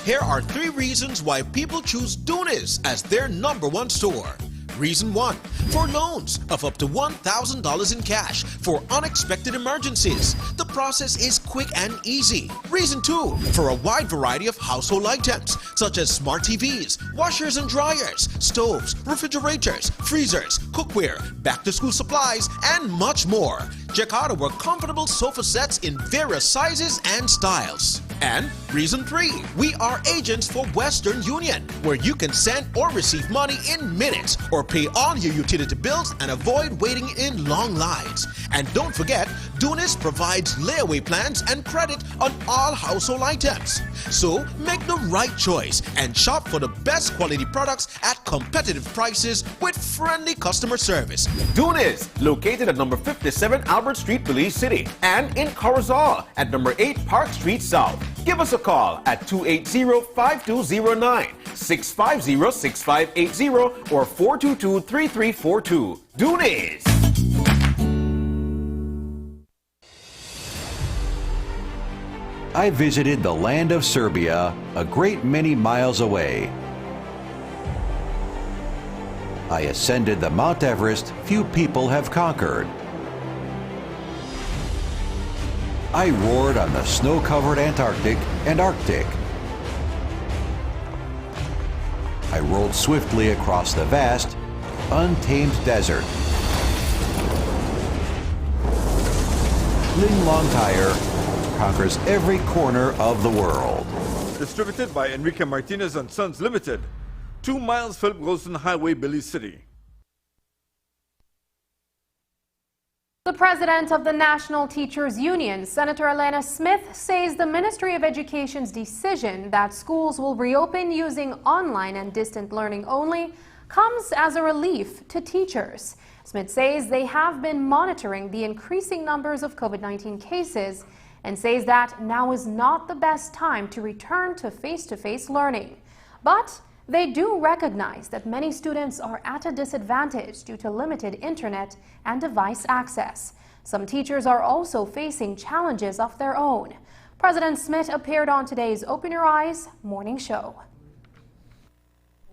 Here are 3 reasons why people choose Dunis as their #1 store. Reason 1, for loans of up to $1,000 in cash for unexpected emergencies. The process is quick and easy. Reason 2, for a wide variety of household items such as smart TVs, washers and dryers, stoves, refrigerators, freezers, cookware, back-to-school supplies, and much more. Check out our comfortable sofa sets in various sizes and styles. And reason 3, we are agents for Western Union, where you can send or receive money in minutes or pay all your utility bills and avoid waiting in long lines. And don't forget, Dunis provides layaway plans and credit on all household items. So make the right choice and shop for the best quality products at competitive prices with friendly customer service. Dunis, located at number 57 Albert Street, Belize City, and in Corozal at number 8 Park Street South. Give us a call at 280-5209, 650-6580, or 422-3342. Dunis! I visited the land of Serbia, a great many miles away. I ascended the Mount Everest few people have conquered. I roared on the snow-covered Antarctic and Arctic. I rolled swiftly across the vast, untamed desert. Ling Long Tire conquers every corner of the world. Distributed by Enrique Martinez and Sons Limited, 2 miles Philip Golson Highway, Belize City. The president of the National Teachers Union, Senator Elena Smith, says the Ministry of Education's decision that schools will reopen using online and distant learning only comes as a relief to teachers. Smith says they have been monitoring the increasing numbers of COVID-19 cases and says that now is not the best time to return to face-to-face learning. But They do recognize that many students are at a disadvantage due to limited internet and device access. Some teachers are also facing challenges of their own. President Smith appeared on today's Open Your Eyes morning show.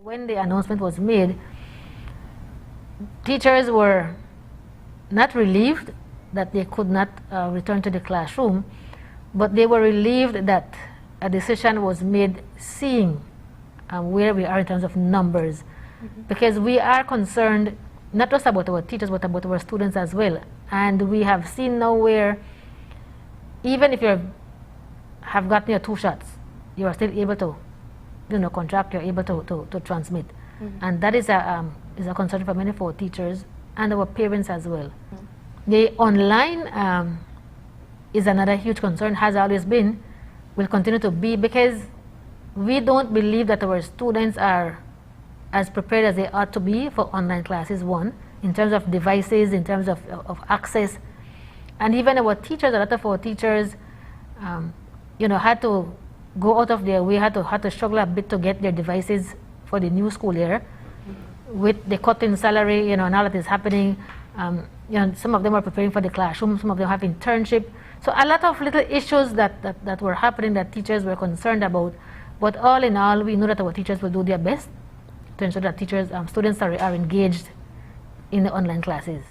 When the announcement was made, teachers were not relieved that they could not return to the classroom, but they were relieved that a decision was made seeing where we are in terms of numbers. Because we are concerned not just about our teachers but about our students as well. And we have seen now where even if you have gotten your 2 shots, you are still able to contract, you're able to transmit. And that is a concern for many of our teachers and our parents as well. The online is another huge concern, has always been, will continue to be, because we don't believe that our students are as prepared as they ought to be for online classes, one, in terms of devices, in terms of access. And even our teachers, a lot of our teachers, had to go out of their way, had to struggle a bit to get their devices for the new school year. With the cut in salary, and all that is happening, some of them are preparing for the classroom, some of them have internship. So a lot of little issues that were happening that teachers were concerned about. But all in all, we know that our teachers will do their best to ensure that students are engaged in the online classes.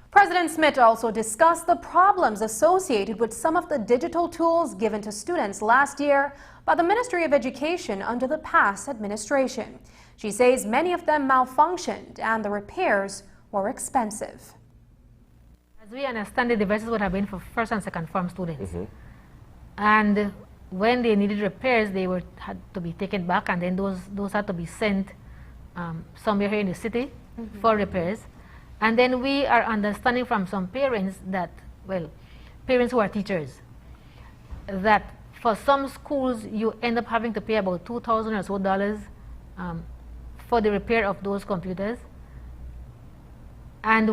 President Smith also discussed the problems associated with some of the digital tools given to students last year by the Ministry of Education under the past administration. She says many of them malfunctioned and the repairs were expensive. As we understand, the devices would have been for first and second form students. And when they needed repairs, they had to be taken back, and then those had to be sent somewhere here in the city for repairs. And then we are understanding from some parents that, parents who are teachers, that for some schools you end up having to pay about $2,000 or so for the repair of those computers. And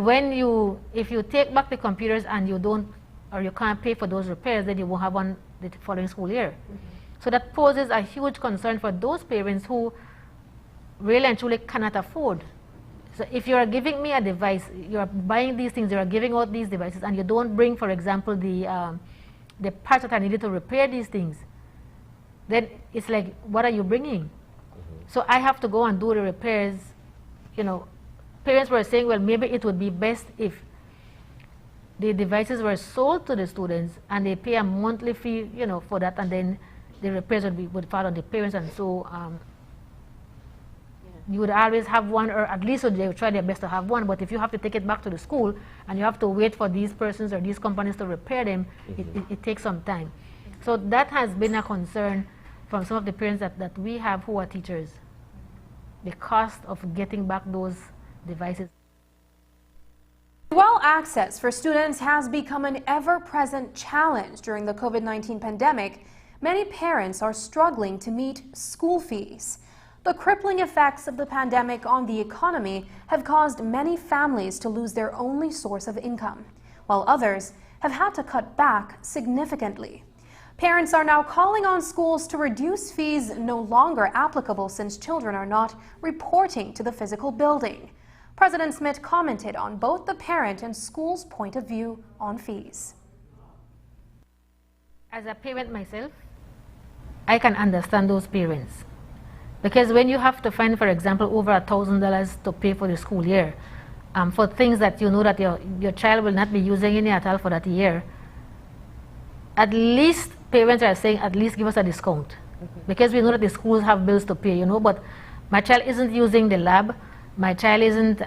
if you take back the computers and you can't pay for those repairs, then you won't have one the following school year. So that poses a huge concern for those parents who really and truly cannot afford. So if you are giving me a device, you are buying these things, you are giving out these devices, and you don't bring, for example, the parts that are needed to repair these things, then it's like, what are you bringing? So I have to go and do the repairs. Parents were saying, maybe it would be best if the devices were sold to the students and they pay a monthly fee, for that, and then the repairs would fall on the parents, and so you would always have one, or at least they would try their best to have one. But if you have to take it back to the school and you have to wait for these persons or these companies to repair them, it takes some time. So that has been a concern from some of the parents that we have who are teachers, the cost of getting back those devices. While access for students has become an ever-present challenge during the COVID-19 pandemic, many parents are struggling to meet school fees. The crippling effects of the pandemic on the economy have caused many families to lose their only source of income, while others have had to cut back significantly. Parents are now calling on schools to reduce fees no longer applicable since children are not reporting to the physical building. President Smith commented on both the parent and school's point of view on fees. As a parent myself, I can understand those parents. Because when you have to find, for example, over $1,000 to pay for the school year, for things that you know that your child will not be using any at all for that year, at least parents are saying, at least give us a discount. Because we know that the schools have bills to pay, but my child isn't using the lab, my child isn't,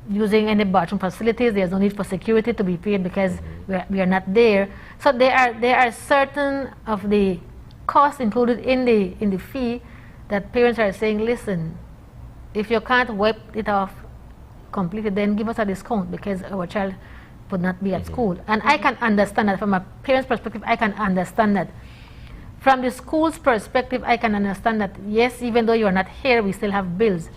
using any bathroom facilities. There's no need for security to be paid because we are not there. So there are certain of the costs included in the fee that parents are saying, listen, if you can't wipe it off completely, then give us a discount because our child would not be at school. And I can understand that from a parent's perspective. I can understand that. From the school's perspective, I can understand that, yes, even though you are not here, we still have bills.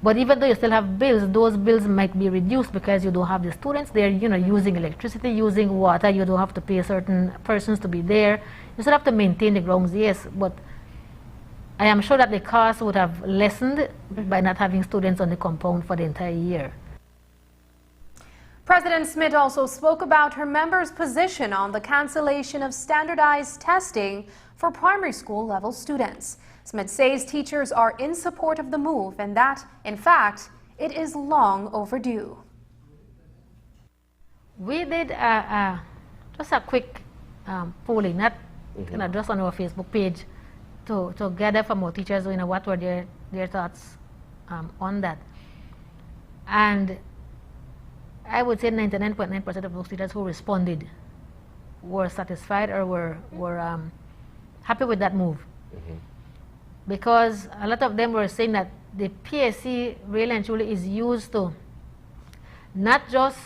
But even though you still have bills, those bills might be reduced because you don't have the students there, using electricity, using water. You don't have to pay certain persons to be there. You still have to maintain the grounds, yes. But I am sure that the cost would have lessened by not having students on the compound for the entire year. President Smith also spoke about her members' position on the cancellation of standardized testing for primary school level students. Smith says teachers are in support of the move and that, in fact, it is long overdue. We did just a quick polling, not just on our Facebook page, to gather from our teachers, what were their thoughts on that. And I would say 99.9% of those teachers who responded were satisfied or were happy with that move. Because a lot of them were saying that the PSC really and truly is used to not just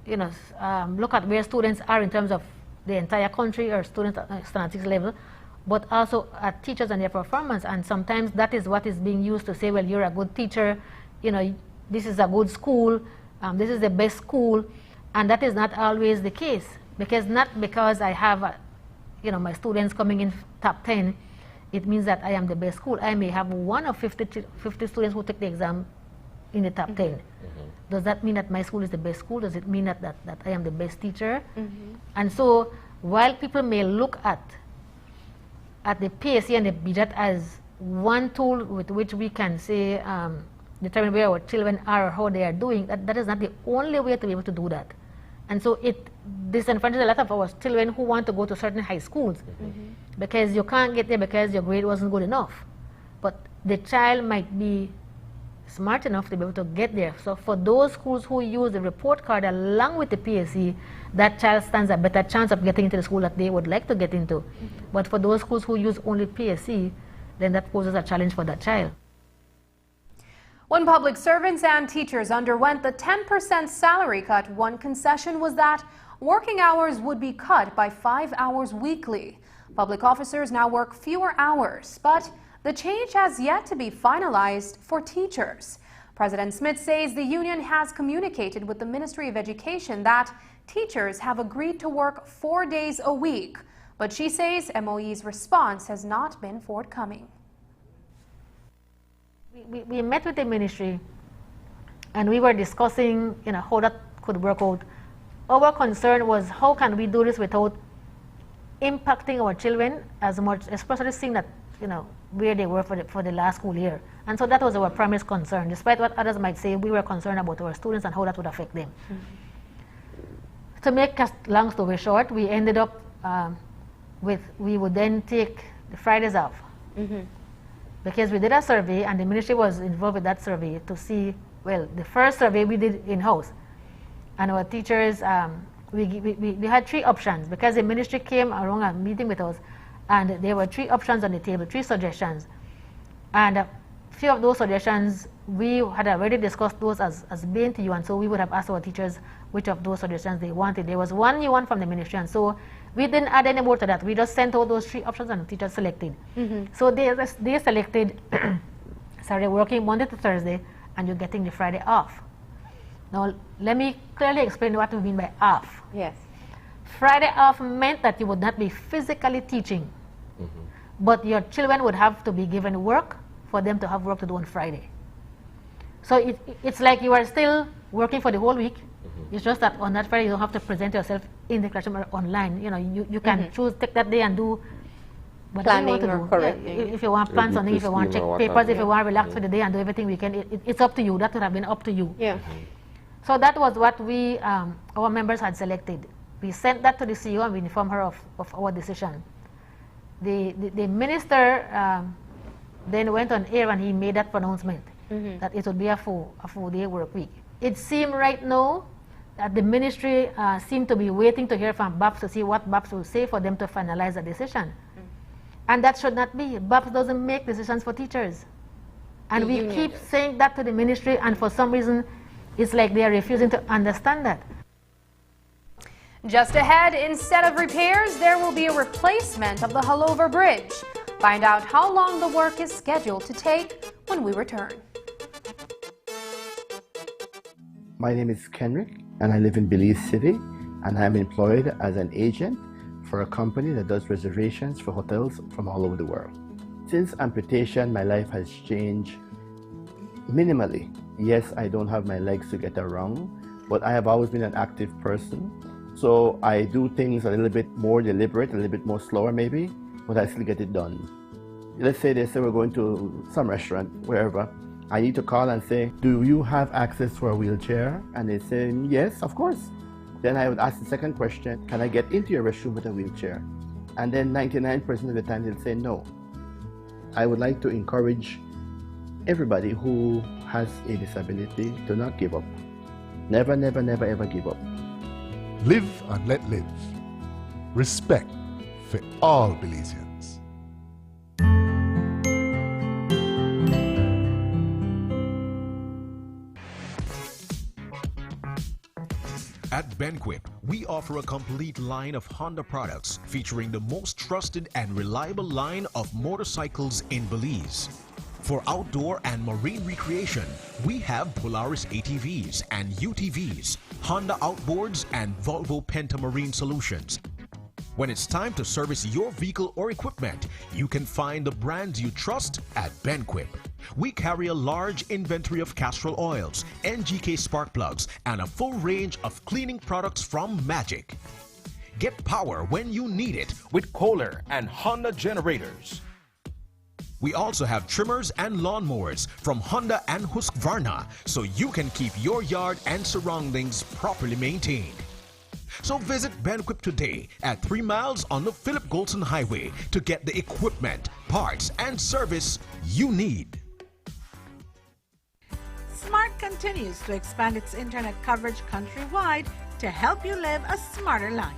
look at where students are in terms of the entire country or students at statistics level, but also at teachers and their performance. And sometimes that is what is being used to say, well, you're a good teacher, this is a good school, this is the best school, and that is not always the case. Not because I have my students coming in top 10, it means that I am the best school. I may have one of 50 students who take the exam in the top 10. Does that mean that my school is the best school? Does it mean that I am the best teacher? And so while people may look at the PSC and the BJAT as one tool with which we can say determine where our children are or how they are doing, that is not the only way to be able to do that. And so it disenfranchises a lot of our children who want to go to certain high schools because you can't get there because your grade wasn't good enough. But the child might be smart enough to be able to get there. So for those schools who use the report card along with the PSC, that child stands a better chance of getting into the school that they would like to get into. But for those schools who use only PSC, then that poses a challenge for that child. When public servants and teachers underwent the 10% salary cut, one concession was that working hours would be cut by 5 hours weekly. Public officers now work fewer hours, but the change has yet to be finalized for teachers. President Smith says the union has communicated with the Ministry of Education that teachers have agreed to work 4 days a week, but she says MOE's response has not been forthcoming. We met with the ministry and we were discussing how that could work out. Our concern was how can we do this without impacting our children as much, especially seeing that where they were for the last school year. And so that was our primary concern. Despite what others might say, we were concerned about our students and how that would affect them. To make a long story short, we ended up we would then take the Fridays off. Because we did a survey and the ministry was involved with that survey to see, well, the first survey we did in-house. And our teachers, we had 3 options because the ministry came along a meeting with us and there were 3 options on the table, 3 suggestions. And a few of those suggestions, we had already discussed those as being to you, and so we would have asked our teachers which of those suggestions they wanted. There was one new one from the ministry, and so we didn't add any more to that. We just sent out those 3 options and the teachers selected. So they selected working Monday to Thursday and you're getting the Friday off. Now, let me clearly explain what we mean by off. Yes. Friday off meant that you would not be physically teaching, but your children would have to be given work for them to have work to do on Friday. So it's like you are still working for the whole week. It's just that on that Friday you don't have to present yourself in the classroom or online. You can choose, take that day and do whatever you want to do. Yeah, if you want to plan something, if you want to check papers, if you want to relax for the day and do everything we can, it's up to you. That would have been up to you. Yeah. So that was what we, our members had selected. We sent that to the CEO and we informed her of our decision. The minister then went on air and he made that pronouncement that it would be a full day work week. It seemed right now that the ministry seemed to be waiting to hear from BAPS to see what BAPS will say for them to finalize a decision. And that should not be. BAPS doesn't make decisions for teachers. And we keep saying that to the ministry, and for some reason it's like they are refusing to understand that. Just ahead, instead of repairs, there will be a replacement of the Hullover Bridge. Find out how long the work is scheduled to take when we return. My name is Kenrick, and I live in Belize City, and I'm employed as an agent for a company that does reservations for hotels from all over the world. Since amputation, my life has changed minimally. Yes, I don't have my legs to get around, but I have always been an active person. So I do things a little bit more deliberate, a little bit more slower maybe, but I still get it done. Let's say they say we're going to some restaurant, wherever. I need to call and say, do you have access to a wheelchair? And they say, yes, of course. Then I would ask the second question, can I get into your restroom with a wheelchair? And then 99% of the time they'll say no. I would like to encourage everybody who has a disability to not give up. Never, never, never, ever give up. Live and let live. Respect for all Belizeans. At Benquip, we offer a complete line of Honda products featuring the most trusted and reliable line of motorcycles in Belize. For outdoor and marine recreation, we have Polaris ATVs and UTVs, Honda Outboards, and Volvo Pentamarine solutions. When it's time to service your vehicle or equipment, you can find the brands you trust at Benquip. We carry a large inventory of Castrol oils, NGK spark plugs, and a full range of cleaning products from Magic. Get power when you need it with Kohler and Honda generators. We also have trimmers and lawnmowers from Honda and Husqvarna, so you can keep your yard and surroundings properly maintained. So visit Benquip today at 3 miles on the Philip Golson Highway to get the equipment, parts, and service you need. Smart continues to expand its internet coverage countrywide to help you live a smarter life.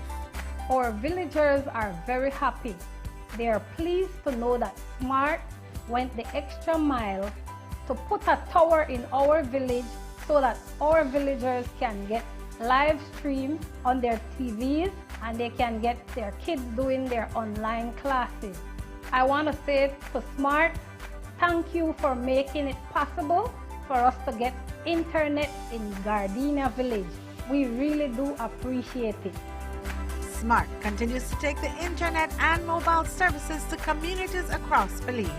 Our villagers are very happy. They are pleased to know that Smart went the extra mile to put a tower in our village so that our villagers can get live stream on their TVs and they can get their kids doing their online classes. I want to say to Smart, thank you for making it possible for us to get internet in Gardenia Village. We really do appreciate it. Smart continues to take the internet and mobile services to communities across Belize.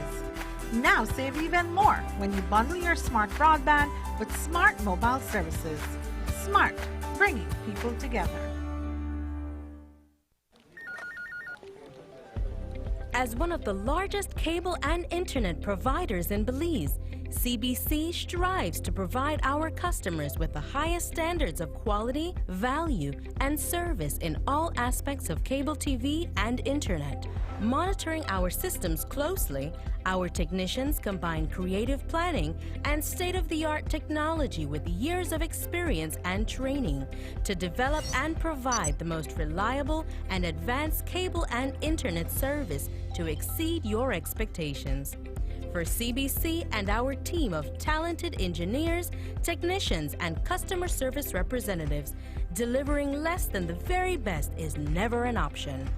Now save even more when you bundle your Smart broadband with Smart mobile services. Smart, bringing people together. As one of the largest cable and internet providers in Belize, CBC strives to provide our customers with the highest standards of quality, value, and service in all aspects of cable TV and internet. Monitoring our systems closely, our technicians combine creative planning and state-of-the-art technology with years of experience and training to develop and provide the most reliable and advanced cable and internet service to exceed your expectations. For CBC and our team of talented engineers, technicians, and customer service representatives, delivering less than the very best is never an option.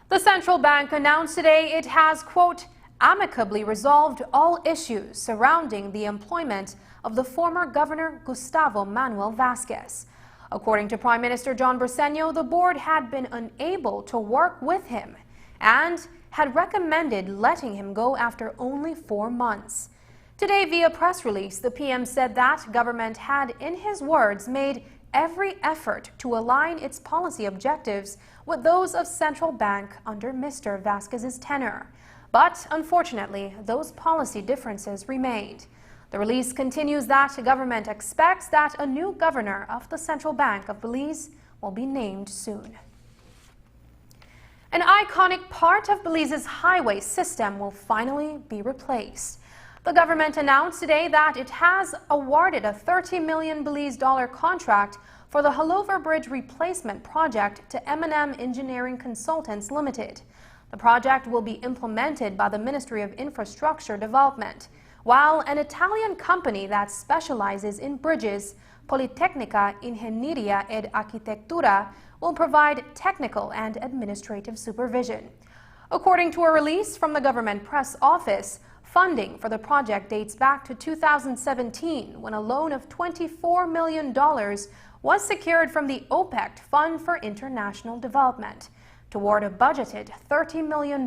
The central bank announced today it has, quote, amicably resolved all issues surrounding the employment of the former Governor Gustavo Manuel Vasquez. According to Prime Minister John Briceño, the board had been unable to work with him and had recommended letting him go after only 4 months. Today, via press release, the PM said that government had, in his words, made every effort to align its policy objectives with those of central bank under Mr. Vasquez's tenure. But unfortunately, those policy differences remained. The release continues that the government expects that a new governor of the Central Bank of Belize will be named soon. An iconic part of Belize's highway system will finally be replaced. The government announced today that it has awarded a $30 million Belize contract for the Hullover Bridge replacement project to M&M Engineering Consultants Limited. The project will be implemented by the Ministry of Infrastructure Development, while an Italian company that specializes in bridges, Politecnica Ingegneria ed Architettura, will provide technical and administrative supervision. According to a release from the government press office, Funding for the project dates back to 2017, when a loan of $24 million was secured from the OPEC Fund for International Development toward a budgeted $30 million.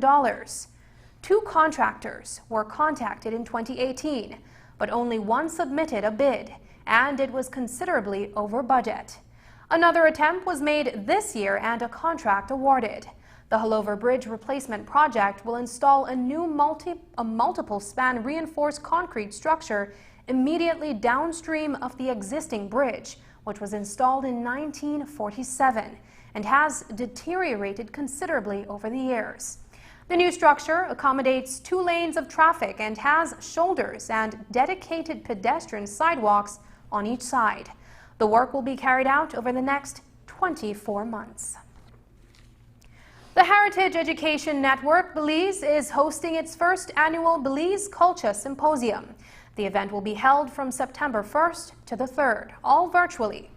2 contractors were contacted in 2018, but only one submitted a bid, and it was considerably over budget. Another attempt was made this year and a contract awarded. The Hullover Bridge Replacement Project will install a new multiple-span reinforced concrete structure immediately downstream of the existing bridge, which was installed in 1947 and has deteriorated considerably over the years. The new structure accommodates 2 lanes of traffic and has shoulders and dedicated pedestrian sidewalks on each side. The work will be carried out over the next 24 months. The Heritage Education Network Belize is hosting its first annual Belize Culture Symposium. The event will be held from September 1st to the 3rd, all virtually.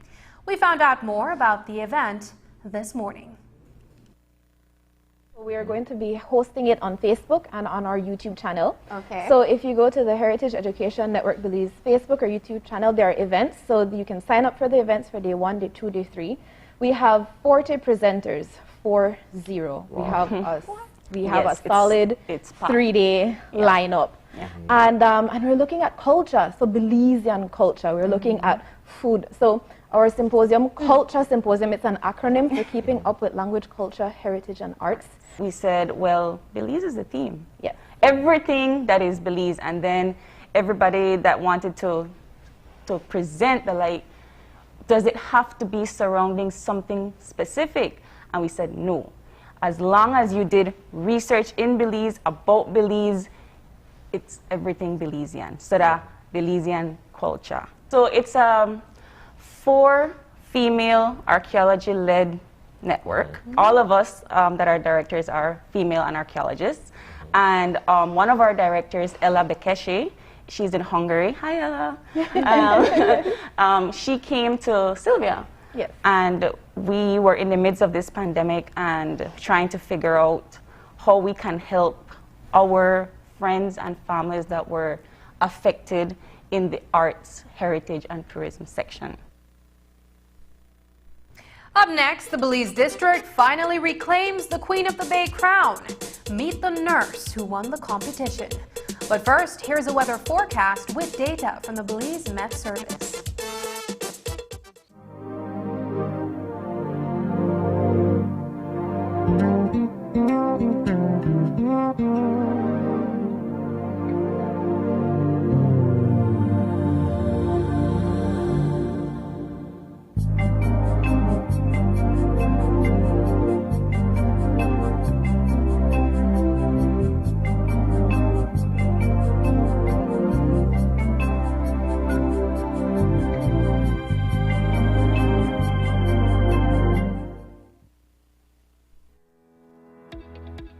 We found out more about the event this morning. We are going to be hosting it on Facebook and on our YouTube channel. Okay. So if you go to the Heritage Education Network Belize Facebook or YouTube channel, there are events. So you can sign up for the events for day 1, day 2, day 3. We have 40 presenters. 40. Wow. We have a solid 3-day lineup. Yeah. And we're looking at culture, so Belizean culture. We're looking at food. So our symposium, Culture Symposium, it's an acronym for keeping up with language, culture, heritage, and arts. We said, well, Belize is the theme. Yeah. Everything that is Belize, and then everybody that wanted to present does it have to be surrounding something specific? And we said no. As long as you did research in Belize, about Belize, it's everything Belizean. So the Belizean culture. So it's a 4 female archaeology-led network. All of us that are directors are female and archaeologists. And one of our directors, Ella Bekeshe, she's in Hungary. Hi, Ella. She came to Sylvia. Yes. And we were in the midst of this pandemic and trying to figure out how we can help our friends and families that were affected in the arts, heritage, and tourism section. Up next, the Belize District finally reclaims the Queen of the Bay crown. Meet the nurse who won the competition. But first, here's a weather forecast with data from the Belize Met Service.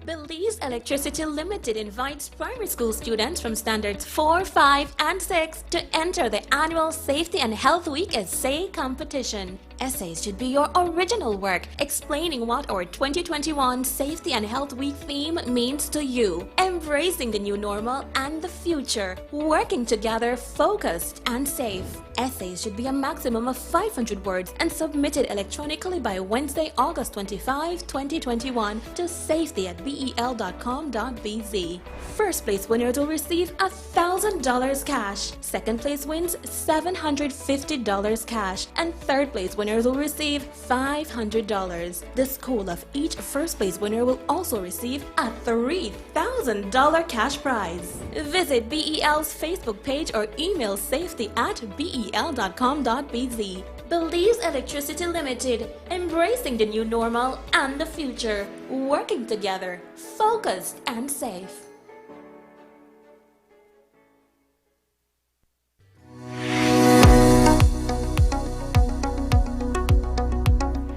Belize Electricity Limited invites primary school students from standards 4, 5, and 6 to enter the annual Safety and Health Week essay competition. Essays should be your original work, explaining what our 2021 Safety and Health Week theme means to you. Embracing the new normal and the future. Working together, focused and safe. Essays should be a maximum of 500 words and submitted electronically by Wednesday, August 25, 2021 to safety@bel.com.bz. First place winners will receive $1,000 cash. Second place wins $750 cash. And third place winners will receive $500. The school of each first place winner will also receive a $3,000 cash prize. Visit BEL's Facebook page or email safety@bel.com.bz. Belize Electricity Limited, embracing the new normal and the future, working together, focused and safe.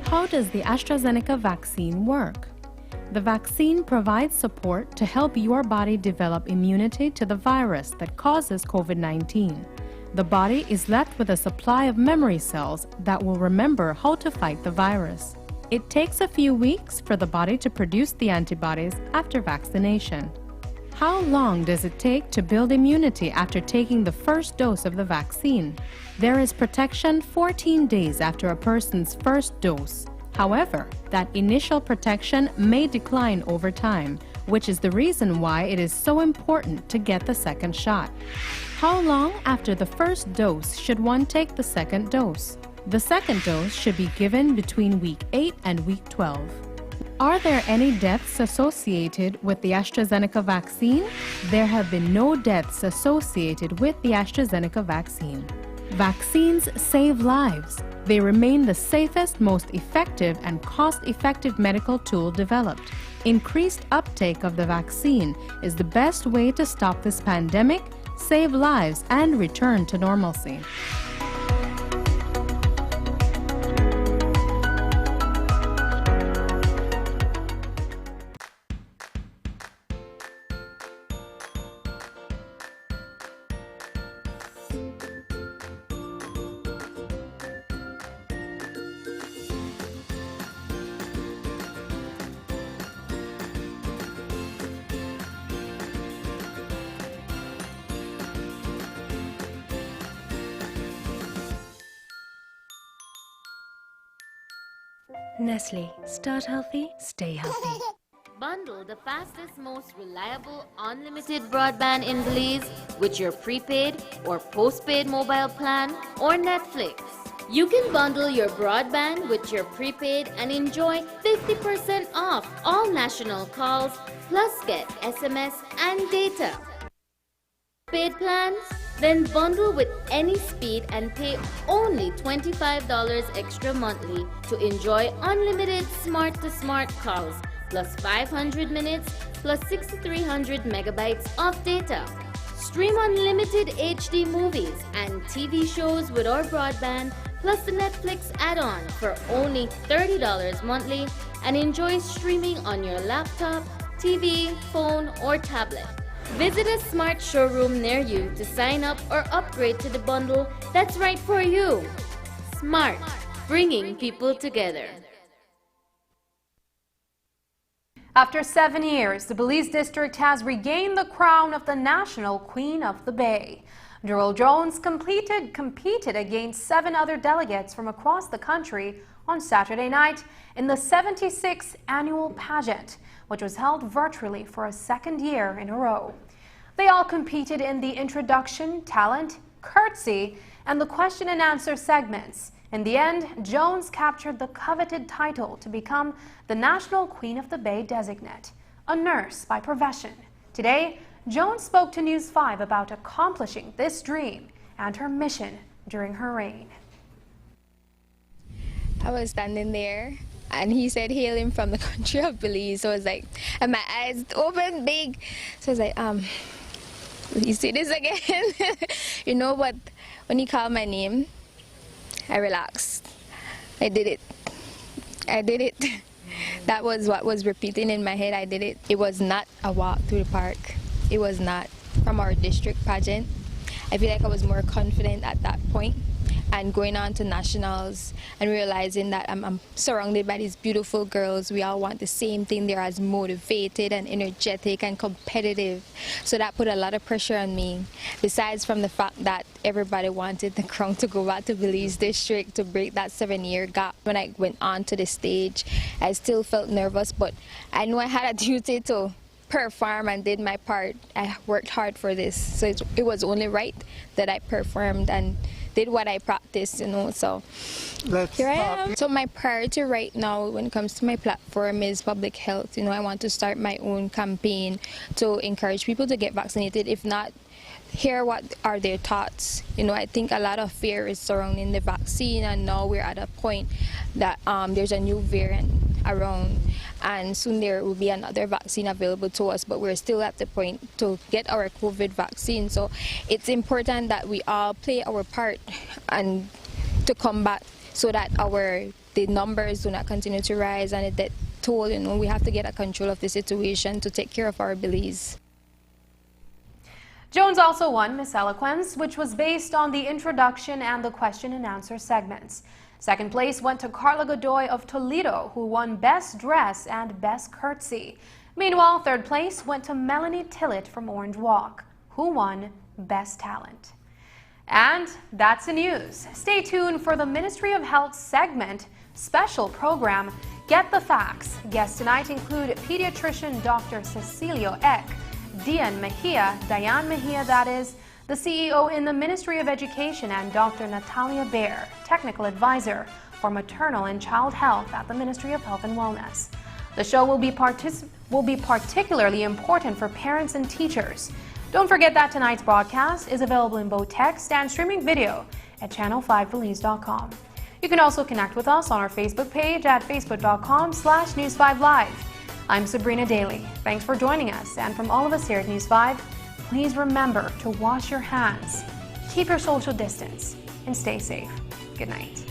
How does the AstraZeneca vaccine work? The vaccine provides support to help your body develop immunity to the virus that causes COVID-19. The body is left with a supply of memory cells that will remember how to fight the virus. It takes a few weeks for the body to produce the antibodies after vaccination. How long does it take to build immunity after taking the first dose of the vaccine? There is protection 14 days after a person's first dose. However, that initial protection may decline over time, which is the reason why it is so important to get the second shot. How long after the first dose should one take the second dose? The second dose should be given between week 8 and week 12. Are there any deaths associated with the AstraZeneca vaccine? There have been no deaths associated with the AstraZeneca vaccine. Vaccines save lives. They remain the safest, most effective, and cost-effective medical tool developed. Increased uptake of the vaccine is the best way to stop this pandemic, save lives, and return to normalcy. Nestle. Start healthy, stay healthy. Bundle the fastest, most reliable, unlimited broadband in Belize with your prepaid or postpaid mobile plan or Netflix. You can bundle your broadband with your prepaid and enjoy 50% off all national calls, plus get SMS and data. Paid plans? Then bundle with any speed and pay only $25 extra monthly to enjoy unlimited smart-to-smart calls, plus 500 minutes, plus 6,300 megabytes of data. Stream unlimited HD movies and TV shows with our broadband, plus the Netflix add-on for only $30 monthly, and enjoy streaming on your laptop, TV, phone, or tablet. Visit a smart showroom near you to sign up or upgrade to the bundle that's right for you. Smart, bringing people together. After 7 years, the Belize District has regained the crown of the National Queen of the Bay. Durrell Jones competed against 7 other delegates from across the country on Saturday night in the 76th annual pageant, which was held virtually for a second year in a row. They all competed in the introduction, talent, curtsy, and the question and answer segments. In the end, Jones captured the coveted title to become the National Queen of the Bay designate, a nurse by profession. Today, Jones spoke to News 5 about accomplishing this dream and her mission during her reign. I was standing there and he said, hail him from the country of Belize. So I was like, and my eyes open big. So I was like, you see this again? You know what? When he called my name, I relaxed. I did it. I did it. That was what was repeating in my head. I did it. It was not a walk through the park. It was not from our district pageant. I feel like I was more confident at that point, and going on to nationals and realizing that I'm surrounded by these beautiful girls. We all want the same thing. They're as motivated and energetic and competitive. So that put a lot of pressure on me, besides from the fact that everybody wanted the crown to go back to Belize District to break that 7-year gap. When I went on to the stage, I still felt nervous, but I knew I had a duty to perform and did my part. I worked hard for this, so it was only right that I performed and did what I practiced, you know. So here I am. So my priority right now when it comes to my platform is public health. You know, I want to start my own campaign to encourage people to get vaccinated. If not, hear what are their thoughts. You know, I think a lot of fear is surrounding the vaccine, and now we're at a point that there's a new variant around, and soon there will be another vaccine available to us, but we're still at the point to get our COVID vaccine. So it's important that we all play our part and to combat, so that the numbers do not continue to rise and the death toll. You know, we have to get a control of the situation to take care of our Belize. Jones also won Miss Eloquence, which was based on the introduction and the question and answer segments. Second place went to Carla Godoy of Toledo, who won Best Dress and Best Curtsy. Meanwhile, third place went to Melanie Tillett from Orange Walk, who won Best Talent. And that's the news. Stay tuned for the Ministry of Health segment special program, Get the Facts. Guests tonight include pediatrician Dr. Cecilio Eck, Diane Mejia, that is, the CEO in the Ministry of Education, and Dr. Natalia Baer, technical advisor for maternal and child health at the Ministry of Health and Wellness. The show will be particularly important for parents and teachers. Don't forget that tonight's broadcast is available in both text and streaming video at channel5belize.com. You can also connect with us on our Facebook page at facebook.com/News5Live. I'm Sabrina Daly. Thanks for joining us. And from all of us here at News 5, please remember to wash your hands, keep your social distance, and stay safe. Good night.